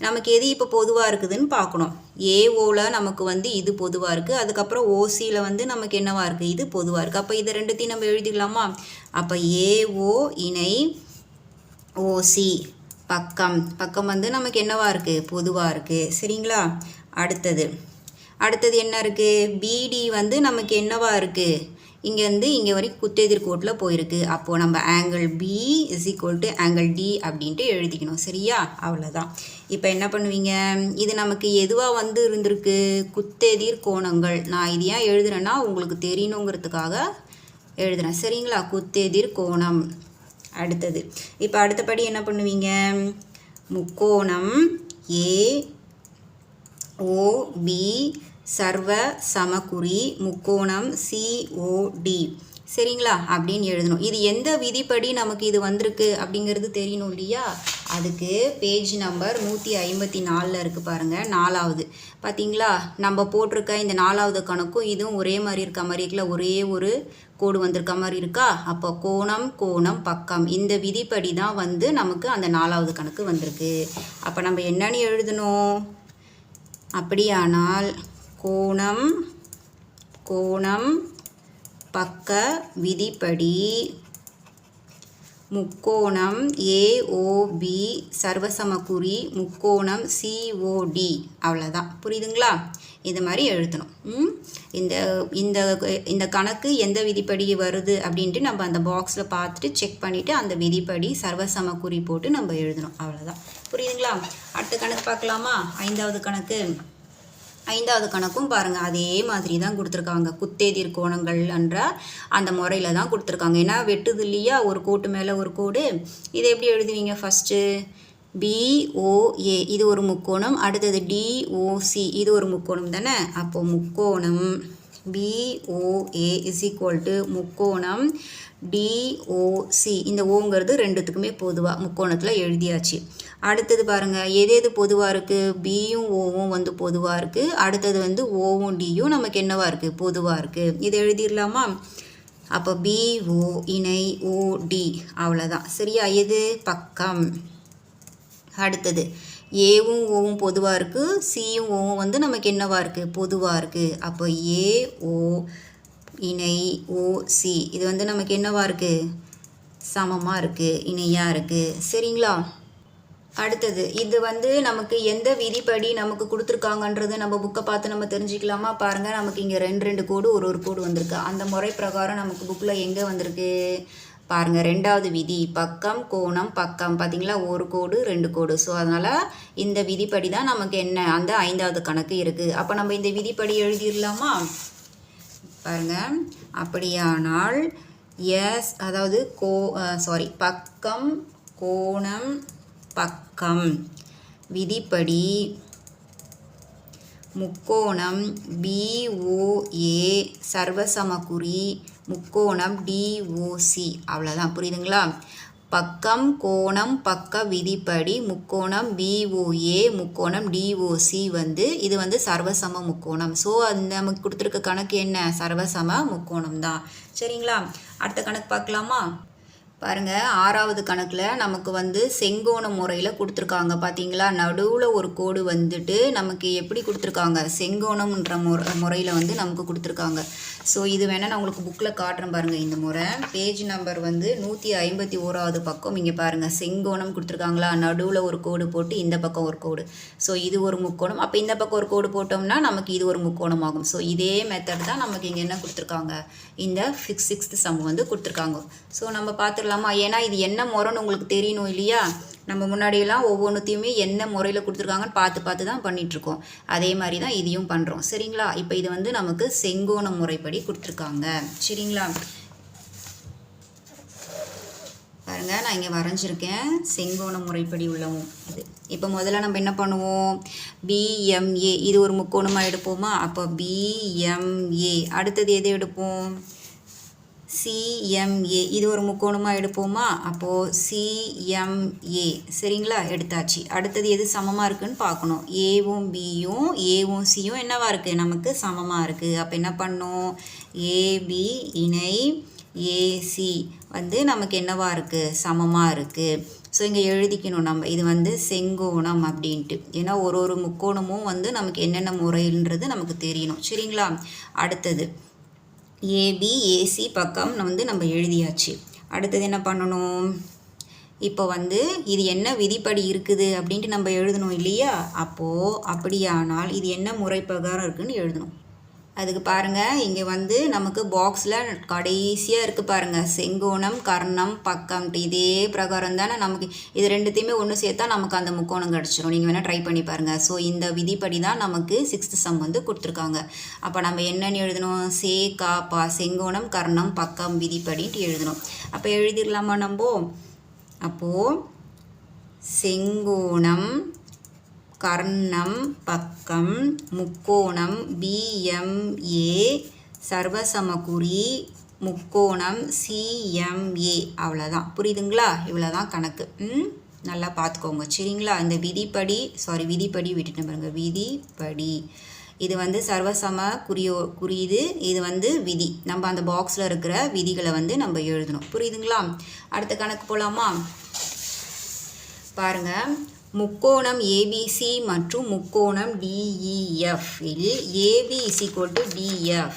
நமக்கு எது இப்போ பொதுவாக இருக்குதுன்னு பார்க்கணும். AOவில் நமக்கு வந்து இது பொதுவாக இருக்குது, அதுக்கப்புறம் OCயில் வந்து நமக்கு என்னவாக இருக்குது? இது பொதுவாக இருக்குது. அப்போ இதை ரெண்டுத்தையும் நம்ம எழுதிக்கலாமா? அப்போ AO இணை OC பக்கம் வந்து நமக்கு என்னவாக இருக்குது? பொதுவாக இருக்குது, சரிங்களா? அடுத்தது என்ன இருக்குது? BD வந்து நமக்கு என்னவாக இருக்குது? இங்கேருந்து இங்கே வரைக்கும் குத்தெதிர் கோட்டில் போயிருக்கு. அப்போது நம்ம ஆங்கிள் B = ஆங்கிள் D அப்படின்ட்டு எழுதிக்கணும், சரியா? அவ்வளோதான். இப்போ என்ன பண்ணுவீங்க? இது நமக்கு எதுவாக வந்து இருந்திருக்கு? குத்தெதிர் கோணங்கள். நான் இது ஏன் எழுதுறேன்னா உங்களுக்கு தெரியணுங்கிறதுக்காக எழுதுறேன், சரிங்களா? குத்தெதிர் கோணம். அடுத்தது இப்போ அடுத்தபடி என்ன பண்ணுவீங்க? முக்கோணம் AOB சர்வ சமக்குறி முக்கோணம் COD, சரிங்களா? அப்படின்னு எழுதணும். இது எந்த விதிப்படி நமக்கு இது வந்திருக்கு அப்படிங்கிறது தெரியணும் இல்லையா? அதுக்கு பேஜ் நம்பர் 154 இருக்குது பாருங்கள், 4வது. பார்த்தீங்களா? நம்ம போட்டிருக்க இந்த 4வது கணக்கும் இதுவும் ஒரே மாதிரி இருக்க மாதிரி இருக்குல்ல, ஒரே ஒரு கோடு வந்திருக்க மாதிரி இருக்கா? அப்போ கோணம் பக்கம், இந்த விதிப்படி தான் வந்து நமக்கு அந்த 4வது கணக்கு வந்திருக்கு. அப்போ நம்ம என்னன்னு எழுதணும்? அப்படியானால் கோணம் பக்க விதிப்படி முக்கோணம் AOB சர்வசமக்குறி முக்கோணம் COD, அவ்வளோதான். புரியுதுங்களா? இது மாதிரி எழுதணும். இந்த கணக்கு எந்த விதிப்படி வருது அப்படின்ட்டு நம்ம அந்த பாக்ஸில் பார்த்துட்டு செக் பண்ணிவிட்டு அந்த விதிப்படி சர்வசமக்குறி போட்டு நம்ம எழுதணும், அவ்வளோதான். புரியுதுங்களா? அடுத்த கணக்கு பார்க்கலாமா? 5வது கணக்கு. 5வது கணக்கும் பாருங்கள், அதே மாதிரி தான் கொடுத்துருக்காங்க. குத்தெதிர் கோணங்கள் என்ற அந்த முறையில் தான் கொடுத்துருக்காங்க. ஏன்னா வெட்டுது இல்லையா, ஒரு கோட்டு மேலே ஒரு கோடு. இதை எப்படி எழுதுவீங்க? ஃபஸ்ட்டு BOA இது ஒரு முக்கோணம், அடுத்தது DOC இது ஒரு முக்கோணம் தானே? அப்போது முக்கோணம் BOA = முக்கோணம் DOC. இந்த ஓங்கிறது ரெண்டுத்துக்குமே பொதுவாக முக்கோணத்தில் எழுதியாச்சு. அடுத்தது பாருங்கள், எது பொதுவாக இருக்குது? Bயும் ஓவும் வந்து பொதுவாக இருக்குது. அடுத்தது வந்து ஓவும் Dயும் நமக்கு என்னவாக இருக்குது? பொதுவாக இருக்குது. இதை எழுதிடலாமா? அப்போ BO இணை OD, அவ்வளோதான், சரியா? எது? பக்கம். அடுத்தது ஏவும் ஓவும் பொதுவாக இருக்குது, சியும் ஓவும் வந்து நமக்கு என்னவாக இருக்குது, பொதுவாக இருக்குது. அப்போ ஏ ஓ இணை ஓ சி இது வந்து நமக்கு என்னவாக இருக்குது, சமமாக இருக்குது, இணையாக இருக்குது. சரிங்களா? அடுத்தது இது வந்து நமக்கு எந்த விதிப்படி நமக்கு கொடுத்துருக்காங்கன்றது நம்ம புக்கை பார்த்து நம்ம தெரிஞ்சுக்கலாமா? பாருங்கள், நமக்கு இங்கே ரெண்டு கோடு ஒரு கோடு வந்திருக்கு. அந்த முறை பிரகாரம் நமக்கு புக்கில் எங்கே வந்திருக்கு பாருங்கள், 2வது விதி பக்கம் கோணம் பக்கம், பார்த்தீங்களா, ஒரு கோடு 2 கோடு. ஸோ அதனால் இந்த விதிப்படி தான் நமக்கு என்ன அந்த 5வது கணக்கு இருக்குது. அப்போ நம்ம இந்த விதிப்படி எழுதிடலாமா? பாருங்கள், அப்படியானால் எஸ் அதாவது பக்கம் கோணம் பக்கம் விதிப்படி முக்கோணம் BOA சர்வசமக்குறி முக்கோணம் DOC. அவ்வளோதான், புரியுதுங்களா? பக்கம் கோணம் பக்க விதிப்படி முக்கோணம் BOA முக்கோணம் DOC வந்து இது வந்து சர்வசம முக்கோணம். ஸோ அந்த நமக்கு கொடுத்துருக்க கணக்கு என்ன, சர்வசம முக்கோணம் தான். சரிங்களா? அடுத்த கணக்கு பார்க்கலாமா? பாருங்கள், 6வது கணக்கில் நமக்கு வந்து செங்கோண முறையில் கொடுத்துருக்காங்க. பார்த்தீங்களா, நடுவில் ஒரு கோடு வந்துட்டு நமக்கு எப்படி கொடுத்துருக்காங்க, செங்கோணம்ன்ற முறையில் வந்து நமக்கு கொடுத்துருக்காங்க. ஸோ இது வேணால் நான் உங்களுக்கு புக்கில் காட்டுறேன் பாருங்கள். இந்த முறை பேஜ் நம்பர் வந்து 151வது பக்கம். இங்கே பாருங்கள், செங்கோணம் கொடுத்துருக்காங்களா, நடுவில் ஒரு கோடு போட்டு இந்த பக்கம் ஒரு கோடு. ஸோ இது ஒரு முக்கோணம். அப்போ இந்த பக்கம் ஒரு கோடு போட்டோம்னா நமக்கு இது ஒரு முக்கோணம் ஆகும். ஸோ இதே மெத்தட் தான் நமக்கு இங்கே என்ன கொடுத்துருக்காங்க, இந்த 6th சம் வந்து கொடுத்துருக்காங்க. ஸோ நம்ம பார்த்துடலாமா? ஏன்னா இது என்ன முறைன்னு உங்களுக்கு தெரியணும் இல்லையா? நம்ம முன்னாடியெல்லாம் ஒவ்வொன்றுத்தையுமே என்ன முறையில் கொடுத்துருக்காங்கன்னு பார்த்து தான் பண்ணிகிட்ருக்கோம். அதே மாதிரி தான் இதையும் பண்ணுறோம். சரிங்களா? இப்போ இது வந்து நமக்கு செங்கோண முறைப்படி கொடுத்துருக்காங்க. சரிங்களா? பாருங்கள், நான் இங்கே வரைஞ்சிருக்கேன் செங்கோண முறைப்படி உள்ளவும் இது. இப்போ முதல்ல நம்ம என்ன பண்ணுவோம், BMA இது ஒரு முக்கோணமாக எடுப்போமா? அப்போ BMA. அடுத்தது எது எடுப்போம், CMA இது ஒரு முக்கோணமாக எடுப்போமா? அப்போது CMA. சரிங்களா, எடுத்தாச்சு. அடுத்தது எது சமமாக இருக்குதுன்னு பார்க்கணும். ஏவும் பியும் ஏவும் சியும் என்னவா இருக்குது, நமக்கு சமமாக இருக்குது. அப்போ என்ன பண்ணோம், AB இணை AC வந்து நமக்கு என்னவா இருக்குது, சமமாக இருக்குது. ஸோ இங்கே எழுதிக்கணும் நம்ம, இது வந்து செங்கோணம் அப்படின்ட்டு. ஏன்னா ஒரு முக்கோணமும் வந்து நமக்கு என்னென்ன முறைன்றது நமக்கு தெரியணும். சரிங்களா? அடுத்தது ABAC பக்கம் வந்து நம்ம எழுதியாச்சு. அடுத்தது என்ன பண்ணணும், இப்போ வந்து இது என்ன விதிப்படி இருக்குது அப்படின்ட்டு நம்ம எழுதணும் இல்லையா? அப்போது அப்படியானால் இது என்ன முறை பிரகாரம் இருக்குதுன்னு எழுதணும். அதுக்கு பாருங்கள், இங்கே வந்து நமக்கு பாக்ஸில் கடைசியாக இருக்குது பாருங்கள், செங்கோணம் கர்ணம் பக்கம்ட்டு. இதே பிரகாரம் தானே நமக்கு இது ரெண்டுத்தையுமே ஒன்று சேர்த்தா நமக்கு அந்த முக்கோணம் கிடச்சிரும். நீங்கள் வேணால் ட்ரை பண்ணி பாருங்கள். ஸோ இந்த விதிப்படி தான் நமக்கு 6th சம் வந்து கொடுத்துருக்காங்க. அப்போ நம்ம என்னென்னு எழுதணும், பா செங்கோணம் கர்ணம் பக்கம் விதிப்படின்ட்டு எழுதணும். அப்போ எழுதிடலாமா நம்ம? அப்போது செங்கோணம் கர்ணம் பக்கம் முக்கோணம் BMA சர்வசமக்குறி முக்கோணம் CMA. அவ்வளோதான், புரியுதுங்களா? இவ்வளோதான் கணக்கு. நல்லா பார்த்துக்கோங்க. சரிங்களா? இந்த விதிப்படி விட்டுட்டு பாருங்க, விதிப்படி இது வந்து சர்வசம குறியுது, இது வந்து விதி. நம்ம அந்த பாக்ஸில் இருக்கிற விதிகளை வந்து நம்ம எழுதணும். புரியுதுங்களா? அடுத்த கணக்கு போகலாமா? பாருங்கள், முக்கோணம் ABC மற்றும் முக்கோணம் DEF இல் AB = DF.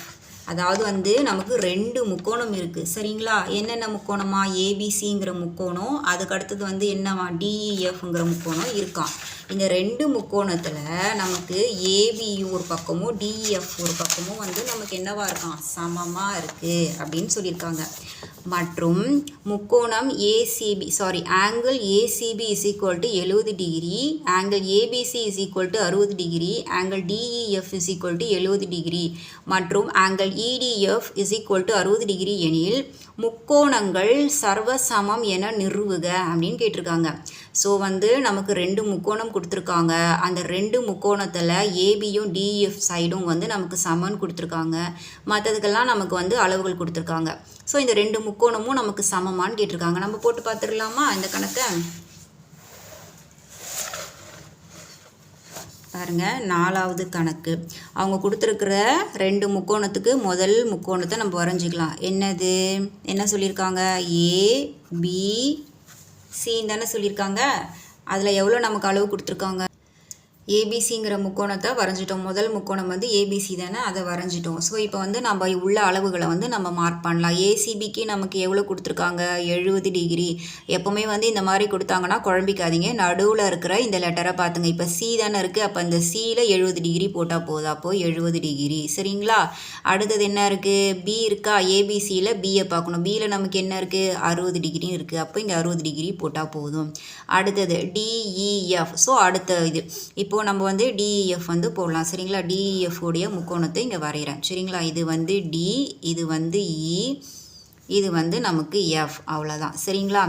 அதாவது வந்து நமக்கு 2 முக்கோணம் இருக்குது. சரிங்களா? என்னென்ன முக்கோணமா, ABCங்கிற முக்கோணம், அதுக்கு அடுத்தது வந்து என்னவா, DEFங்கிற முக்கோணம் இருக்கான். இந்த 2 முக்கோணத்தில் நமக்கு AB ஒரு பக்கமும் DEF ஒரு பக்கமும் வந்து நமக்கு என்னவா இருக்கான், சமமாக இருக்குது அப்படின்னு சொல்லியிருக்காங்க. மற்றும் முக்கோணம் angle ACB = 70 degree, angle ABC = 60 degree, angle DEF = 70 degree மற்றும் ஆங்கிள் EDF = 60 டிகிரி எனில் முக்கோணங்கள் சர்வசமம் என நிறுவுக அப்படின்னு கேட்டிருக்காங்க. ஸோ வந்து நமக்கு 2 முக்கோணம் கொடுத்துருக்காங்க. அந்த 2 முக்கோணத்தில் ஏபியும் DEF சைடும் வந்து நமக்கு சமன் கொடுத்துருக்காங்க. மற்றதுக்கெல்லாம் நமக்கு வந்து அளவுகள் கொடுத்துருக்காங்க. ஸோ இந்த 2 முக்கோணமும் நமக்கு சமமானு கேட்டிருக்காங்க. நம்ம போட்டு பார்த்துடலாமா இந்த கணக்கை? பாருங்கள், 4வது கணக்கு. அவங்க கொடுத்துருக்குற 2 முக்கோணத்துக்கு முதல் முக்கோணத்தை நம்ம வரைஞ்சிக்கலாம். என்ன சொல்லியிருக்காங்க, ABC தானே சொல்லியிருக்காங்க. அதில் எவ்வளோ நமக்கு அளவு கொடுத்துருக்காங்க? ஏபிசிங்கிற முக்கோணத்தை வரைஞ்சிட்டோம். முதல் முக்கோணம் வந்து ஏபிசி தானே, அதை வரைஞ்சிட்டோம். ஸோ இப்போ வந்து நம்ம உள்ள அளவுகளை வந்து நம்ம மார்க் பண்ணலாம். ஏசிபிக்கு நமக்கு எவ்வளோ கொடுத்துருக்காங்க? 70 டிகிரி. எப்போவுமே வந்து இந்த மாதிரி கொடுத்தாங்கன்னா குழம்பிக்காதீங்க. நடுவில் இருக்கிற இந்த லெட்டரை பார்த்துங்க. இப்போ சி தானே இருக்குது, அப்போ இந்த சியில் 70 டிகிரி போட்டால் போதும். அப்போது 70 டிகிரி. சரிங்களா? அடுத்தது என்ன இருக்குது? பி இருக்கா? ஏபிசியில் பியை பார்க்கணும். பியில் நமக்கு என்ன இருக்குது? 60 டிகிரி இருக்குது. அப்போ இங்கே 60 டிகிரி போட்டால் போதும். அடுத்தது டிஇஎஃப். ஸோ அடுத்த இது இப்போ நம்ம வந்து டிஇஎஃப் வந்து போடலாம். சரிங்களா? டிஇஎஃப் உடைய முக்கோணத்தை இங்கே வரைகிறேன். சரிங்களா? இது வந்து டி, இது வந்து இ, இது வந்து நமக்கு எஃப். அவ்வளோதான். சரிங்களா?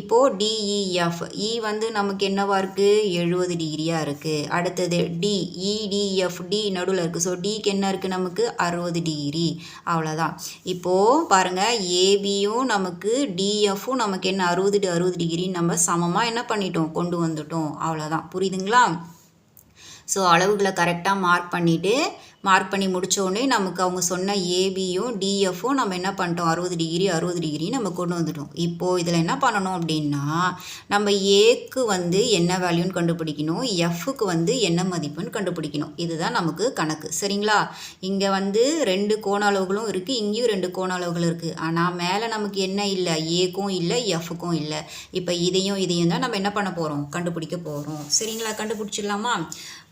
இப்போது டிஇஎஃப், இ வந்து நமக்கு என்னவா இருக்குது? 70 டிகிரியாக இருக்குது. அடுத்தது டி, இடிஎஃப், டி நடுவில் இருக்குது. ஸோ டிக்கு என்ன இருக்குது? நமக்கு 60 டிகிரி. அவ்வளோதான். இப்போது பாருங்கள், ஏபியும் நமக்கு டிஎஃப்பும் நமக்கு என்ன 60 டிகிரின்னு நம்ம சமமாக என்ன பண்ணிட்டோம்? கொண்டு வந்துட்டோம். அவ்வளோதான். புரியுதுங்களா? ஸோ அளவுகளை கரெக்டாக மார்க் பண்ணி முடித்தோடனே நமக்கு அவங்க சொன்ன ஏபியும் டிஎஃப்பும் நம்ம என்ன பண்ணிட்டோம்? 60 டிகிரி நம்ம கொண்டு வந்துட்டோம். இப்போது இதில் என்ன பண்ணணும் அப்படின்னா, நம்ம ஏக்கு வந்து என்ன வேல்யூன்னு கண்டுபிடிக்கணும், எஃப்க்கு வந்து என்ன மதிப்புன்னு கண்டுபிடிக்கணும். இதுதான் நமக்கு கணக்கு. சரிங்களா? இங்கே வந்து 2 கோண அளவுகளும் இருக்குது, இங்கேயும் 2 கோண அளவுகள் இருக்குது. ஆனால் மேலே நமக்கு என்ன இல்லை? ஏக்கும் இல்லை, எஃப்க்கும் இல்லை. இப்போ இதையும் தான் நம்ம என்ன பண்ண போகிறோம்? கண்டுபிடிக்க போகிறோம். சரிங்களா? கண்டுபிடிச்சிடலாமா?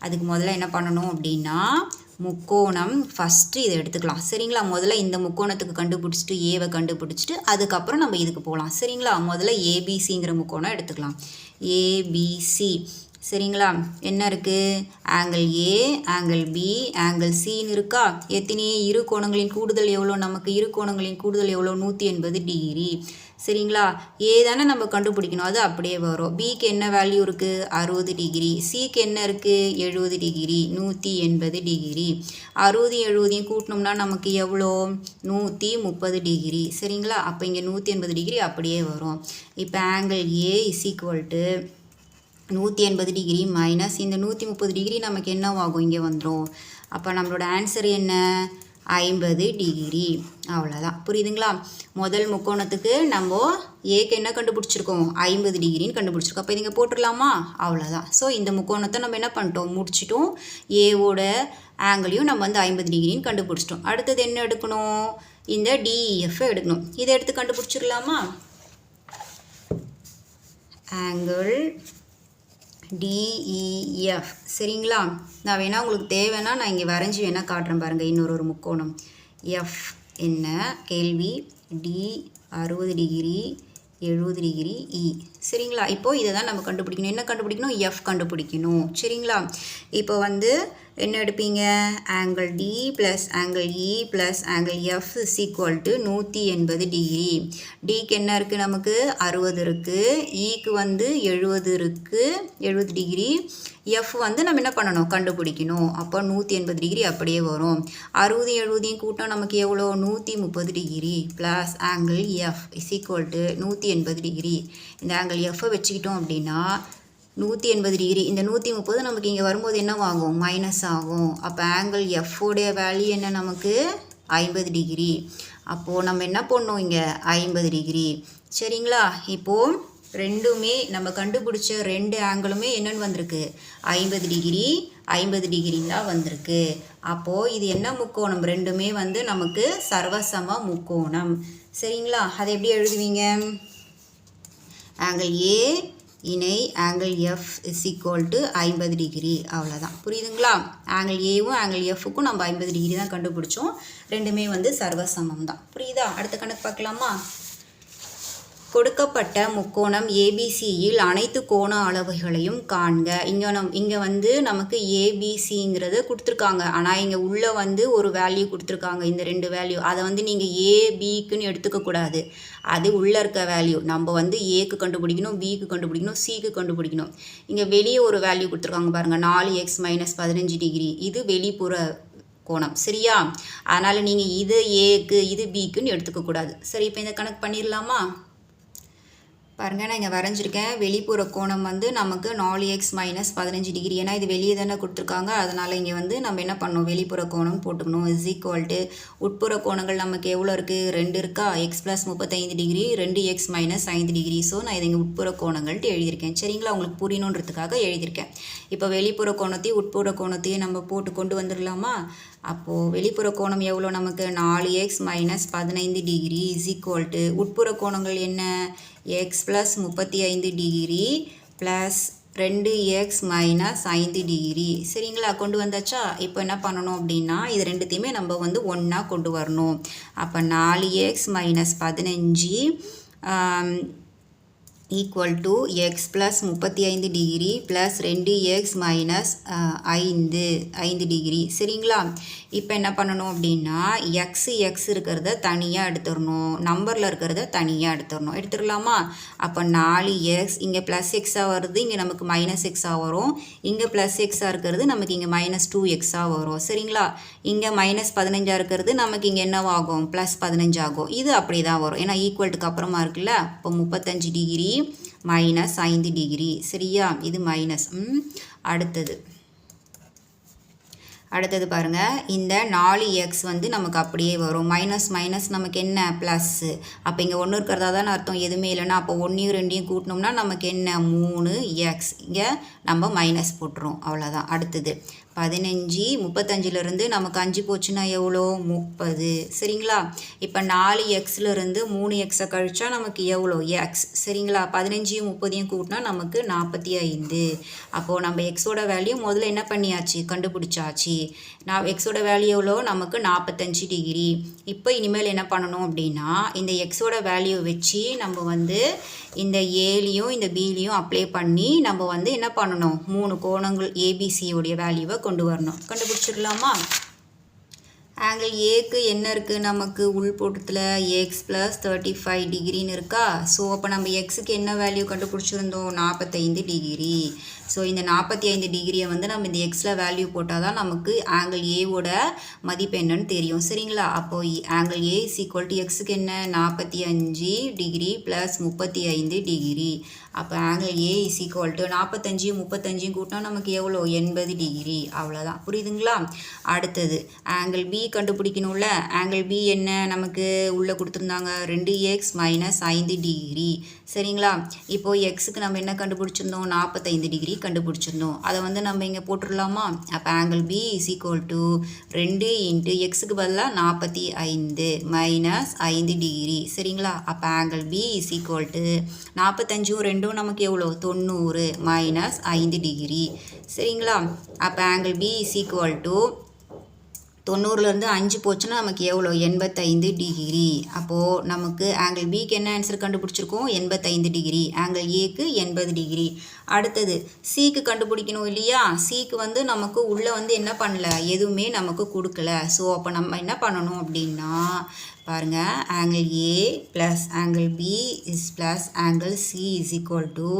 அதுக்கு முதல்ல என்ன பண்ணணும் அப்படின்னா, முக்கோணம் ஃபஸ்ட்டு இதை எடுத்துக்கலாம். சரிங்களா? முதல்ல இந்த முக்கோணத்துக்கு கண்டுபிடிச்சிட்டு ஏவை கண்டுபிடிச்சிட்டு அதுக்கப்புறம் நம்ம இதுக்கு போகலாம். சரிங்களா? முதல்ல ஏபிசிங்கிற முக்கோணம் எடுத்துக்கலாம். ஏபிசி. சரிங்களா? என்ன இருக்குது? Angle A, angle B, angle சின்னு இருக்கா? எத்தனை? இரு கோணங்களின் கூடுதல் எவ்வளோ? நமக்கு இரு கோணங்களின் கூடுதல் எவ்வளோ? 180 டிகிரி. சரிங்களா? ஏ தானே நம்ம கண்டுபிடிக்கணும், அது அப்படியே வரும். பிக்கு என்ன வேல்யூ இருக்குது? 60 டிகிரி. சிக்கு என்ன இருக்குது? 70 டிகிரி. 180 டிகிரி. 60 70 கூட்டினோம்னா நமக்கு எவ்வளோ? 130 டிகிரி. சரிங்களா? அப்போ இங்கே 180 டிகிரி அப்படியே வரும். இப்போ angle A is equal to 180 degree minus இந்த 130 டிகிரி நமக்கு என்னவாகும்? இங்கே வந்துடும். அப்போ நம்மளோட ஆன்சர் என்ன? 50 டிகிரி. அவ்வளோதான். புரியுதுங்களா? முதல் முக்கோணத்துக்கு நம்ம ஏக்கு என்ன கண்டுபிடிச்சிருக்கோம்? 50 டிகிரின்னு கண்டுபிடிச்சிருக்கோம். அப்போ இங்கே போட்டுடலாமா? அவ்வளோதான். ஸோ இந்த முக்கோணத்தை நம்ம என்ன பண்ணிட்டோம்? முடிச்சிட்டோம். ஏவோட ஆங்கிளையும் நம்ம வந்து 50 டிகிரின்னு கண்டுபிடிச்சிட்டோம். அடுத்தது என்ன எடுக்கணும்? இந்த டிஇஎஃப் எடுக்கணும். இதை எடுத்து கண்டுபிடிச்சிடலாமா? Angle DEF. சரிங்களா? நான் வேணால் உங்களுக்கு தேவைன்னா நான் இங்கே வரைஞ்சி வேணால் காட்டுறேன் பாருங்கள். இன்னொரு முக்கோணம் எஃப். என்ன கேள்வி? டி 60 டிகிரி, 70 டிகிரி இ. சரிங்களா? இப்போது இதை தான் நம்ம கண்டுபிடிக்கணும். என்ன கண்டுபிடிக்கணும்? எஃப் கண்டுபிடிக்கணும். சரிங்களா? இப்போ வந்து என்ன எடுப்பீங்க? Angle D plus angle E plus angle F is equal to 180 degree. டிக்கு என்ன இருக்குது? நமக்கு 60 இருக்குது. இக்கு வந்து 70 இருக்குது, 70 டிகிரி. எஃப் வந்து நம்ம என்ன பண்ணணும்? கண்டுபிடிக்கணும். அப்போ 180 டிகிரி அப்படியே வரும். 60 70 கூட்டம் நமக்கு எவ்வளோ? 130 degree plus angle F is equal to 180 degree. இந்த ஆங்கிள் எஃப்பை வச்சுக்கிட்டோம் அப்படின்னா 180 டிகிரி. இந்த 130 நமக்கு இங்கே வரும்போது என்ன ஆகும்? மைனஸ் ஆகும். அப்போ ஆங்கிள் எஃப்ஓடைய வேல்யூ என்ன? நமக்கு 50 டிகிரி. அப்போது நம்ம என்ன பண்ணணும்? இங்கே 50 டிகிரி. சரிங்களா? இப்போது ரெண்டுமே நம்ம கண்டுபிடிச்ச 2 ஆங்கிளுமே என்னென்னு வந்திருக்கு? 50 டிகிரி 50 டிகிரின்னு தான் வந்திருக்கு. அப்போது இது என்ன முக்கோணம்? ரெண்டுமே வந்து நமக்கு சர்வசம முக்கோணம். சரிங்களா? அதை எப்படி எழுதுவீங்க? ஆங்கிள் ஏ இணை angle F is equal to 50 degree. அவ்வளோதான். புரியுதுங்களா? ஆங்கிள் ஏவும் ஆங்கிள் எஃப்க்கும் நம்ம 50 டிகிரி தான் கண்டுபிடிச்சோம். ரெண்டுமே வந்து சர்வசமம் தான். புரியுதா? அடுத்த கணக்கு பார்க்கலாமா? கொடுக்கப்பட்ட முக்கோணம் ஏபிசியில் அனைத்து கோண அளவுகளையும் காண்க. இங்கே வந்து நமக்கு ஏபிசிங்கிறத கொடுத்துருக்காங்க. ஆனால் இங்கே உள்ளே வந்து ஒரு வேல்யூ கொடுத்துருக்காங்க. இந்த 2 வேல்யூ அதை வந்து நீங்கள் ஏபிக்குன்னு எடுத்துக்கக்கூடாது. அது உள்ளே இருக்க வேல்யூ. நம்ம வந்து ஏக்கு கண்டுபிடிக்கணும், பிக்கு கண்டுபிடிக்கணும், சிக்கு கண்டுபிடிக்கணும். இங்கே வெளியே ஒரு வேல்யூ கொடுத்துருக்காங்க பாருங்கள், 4x - 15 டிகிரி. இது வெளிப்புற கோணம். சரியா? அதனால் நீங்கள் இது ஏக்கு இது பிக்குன்னு எடுத்துக்கக்கூடாது. சரி, இப்போ இந்த கணக்கு பண்ணிடலாமா? பாருங்கள் நான் இங்கே வரைஞ்சிருக்கேன். வெளிப்புற கோணம் வந்து நமக்கு 4x மைனஸ் 15 டிகிரி. ஏன்னா இது வெளியே தானே கொடுத்துருக்காங்க. அதனால் இங்கே வந்து நம்ம என்ன பண்ணணும், வெளிப்புற கோணம் போட்டுக்கணும். இஸ் ஈக்குவல் டு உட்புற கோணங்கள் நமக்கு எவ்வளோ இருக்குது, 2 இருக்கா. X plus 35 degree 2x minus 5 degree. So நான் இதை இங்கே உட்புற கோணங்கள்ட்டு எழுதியிருக்கேன். சரிங்களா, உங்களுக்கு புரியணுன்றதுக்காக எழுதியிருக்கேன். இப்போ வெளிப்புற கோணத்தையும் உட்புற கோணத்தையும் நம்ம போட்டு கொண்டு வந்துடலாமா. அப்போது வெளிப்புற கோணம் எவ்வளோ நமக்கு 4x minus 15 degree is equal to உட்புற கோணங்கள் என்ன, X plus 35 degree plus 2x minus 5 degree. சரிங்களா, கொண்டு வந்தாச்சா. இப்போ என்ன பண்ணணும் அப்படின்னா இது ரெண்டுத்தையுமே நம்ம வந்து ஒன்றா கொண்டு வரணும். அப்போ 4x minus 15 equal to X plus 35 degree plus 2x minus 5 degree. சரிங்களா, இப்போ என்ன பண்ணணும் அப்படின்னா எக்ஸ் இருக்கிறத தனியாக எடுத்துடணும், நம்பரில் இருக்கிறத தனியாக எடுத்துடலாமா. அப்போ 4x இங்கே ப்ளஸ் எக்ஸாக வருது, இங்கே நமக்கு மைனஸ் எக்ஸாக வரும். இங்கே ப்ளஸ் எக்ஸாக இருக்கிறது நமக்கு இங்கே மைனஸ் 2xஆக வரும். சரிங்களா, இங்கே மைனஸ் 15 இருக்கிறது நமக்கு இங்கே என்னவாகும், ப்ளஸ் 15 ஆகும். இது அப்படி தான் வரும், ஏன்னா ஈக்குவல்ட்டுக்கு அப்புறமா இருக்குல்ல. இப்போ 35 டிகிரி மைனஸ் 5 டிகிரி. சரியா, இது மைனஸ். அடுத்தது பாருங்கள், இந்த 4x வந்து நமக்கு அப்படியே வரும். மைனஸ் மைனஸ் நமக்கு என்ன, ப்ளஸ்ஸு. அப்போ இங்கே 1 இருக்கிறதா தானே அர்த்தம், எதுவுமே இல்லைன்னா. அப்போ 1 2 கூட்டினோம்னா நமக்கு என்ன, 3x. இங்கே நம்ம மைனஸ் போட்டுரும், அவ்வளோதான். அடுத்தது 15 35லேருந்து நமக்கு 5 போச்சுன்னா எவ்வளோ, 30. சரிங்களா, இப்போ 4xலேருந்து 3xை கழிச்சா நமக்கு எவ்வளோ, x. சரிங்களா, 15 30 கூட்டினா நமக்கு 45. அப்போது நம்ம எக்ஸோட வேல்யூ முதல்ல என்ன பண்ணியாச்சு, கண்டுபிடிச்சாச்சு. நான் எக்ஸோட வேல்யூ எவ்வளோ, நமக்கு 45 டிகிரி. இப்போ இனிமேல் என்ன பண்ணணும் அப்படின்னா இந்த எக்ஸோட வேல்யூ வச்சு நம்ம வந்து இந்த ஏலையும் இந்த பிலையும் அப்ளை பண்ணி நம்ம வந்து என்ன பண்ணணும், 3 கோணங்கள் ஏபிசியோடைய வேல்யூவை கொண்டு வரணும். கண்டுபிடிச்சிடலாமா. ஆங்கிள் ஏக்கு என்ன இருக்குது நமக்கு உள்போட்டத்தில் எக்ஸ் ப்ளஸ் 35 டிகிரின்னு இருக்கா. ஸோ அப்போ நம்ம எக்ஸுக்கு என்ன வேல்யூ கண்டுபிடிச்சிருந்தோம், 45 டிகிரி. ஸோ இந்த 45 டிகிரியை வந்து நம்ம இந்த எக்ஸில் வேல்யூ போட்டால் தான் நமக்கு ஆங்கிள் ஏவோட மதிப்பு என்னன்னு தெரியும். சரிங்களா, அப்போது angle A is equal to எக்ஸுக்கு என்ன, 45 டிகிரி ப்ளஸ் 35 டிகிரி. அப்போ angle A is equal to 45 35 கூட்டினா நமக்கு எவ்வளோ, 80 டிகிரி. அவ்வளோதான், புரியுதுங்களா. அடுத்தது ஆங்கிள் பி கண்டுபிடிக்கணும்ல. ஆங்கிள் பி என்ன நமக்கு உள்ளே கொடுத்துருந்தாங்க, 2x மைனஸ் 5 டிகிரி. சரிங்களா, இப்போது எக்ஸுக்கு நம்ம என்ன கண்டுபிடிச்சிருந்தோம், 45 டிகிரி கண்டுபிடிச்சிருந்தோம். அதை வந்து நம்ம இங்கே போட்டுடலாமா. அப்போ angle B is equal to 2 into எக்ஸுக்கு பதிலாக 45 மைனஸ் 5 டிகிரி. சரிங்களா, அப்போ angle B is equal to 45 2 நமக்கு எவ்வளோ, 90 மைனஸ் 5 டிகிரி. சரிங்களா, அப்போ angle B is equal to 90லேருந்து 5 போச்சுன்னா நமக்கு எவ்வளோ, 85 டிகிரி. அப்போது நமக்கு ஆங்கிள் பிக்கு என்ன ஆன்சர் கண்டுபிடிச்சிருக்கோம், 85 டிகிரி. ஆங்கிள் ஏக்கு 80 டிகிரி. அடுத்தது சிக்கு கண்டுபிடிக்கணும் இல்லையா. சிக்கு வந்து நமக்கு உள்ளே வந்து என்ன பண்ணல, எதுவுமே நமக்கு கொடுக்கல. ஸோ அப்போ நம்ம என்ன பண்ணணும் அப்படின்னா பாருங்கள், angle A plus angle B is plus angle C is equal to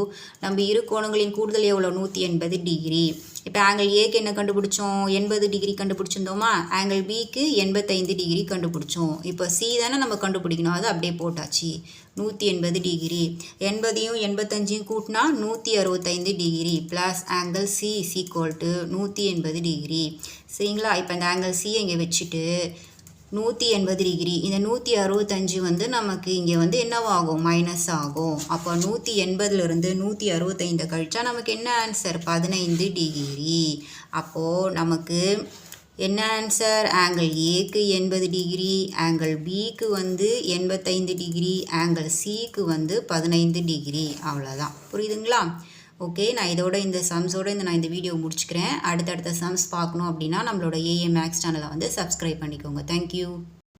நம்ம இரு கோணங்களின் கூடுதல் எவ்வளோ, 180 டிகிரி. இப்போ ஆங்கிள் ஏக்கு என்ன கண்டுபிடிச்சோம், 80 டிகிரி கண்டுபிடிச்சிருந்தோமா. ஆங்கிள் பிக்கு 85 டிகிரி கண்டுபிடிச்சோம். இப்போ சி தானே நம்ம கண்டுபிடிக்கணும், அது அப்படியே போட்டாச்சு. 180 டிகிரி. 80யும் 85யும் கூட்டினா 165 degree plus angle C is equal to 180 degree. சரிங்களா, இப்போ இந்த ஆங்கிள் சியை இங்கே வச்சுட்டு 180 டிகிரி. இந்த 165 வந்து நமக்கு இங்கே வந்து என்னவாகும், மைனஸ் ஆகும். அப்போ 180லேருந்து 165 கழிச்சா நமக்கு என்ன ஆன்சர், 15 டிகிரி. அப்போது நமக்கு என்ன ஆன்சர், ஆங்கிள் ஏக்கு 80 டிகிரி, ஆங்கிள் பிக்கு வந்து 85 டிகிரி, ஆங்கிள் சிக்கு வந்து 15 டிகிரி. அவ்வளோதான், புரியுதுங்களா. ஓகே, நான் இதோட இந்த சம்ஸோடு நான் இந்த வீடியோ முடிச்சுக்கிறேன். அடுத்தடுத்த சம்ஸ் பார்க்கணும் அப்படின்னா நம்மளோட ஏஏ மேக்ஸ் சேனலை வந்து சப்ஸ்கிரைப் பண்ணிக்கோங்க. தேங்க்யூ.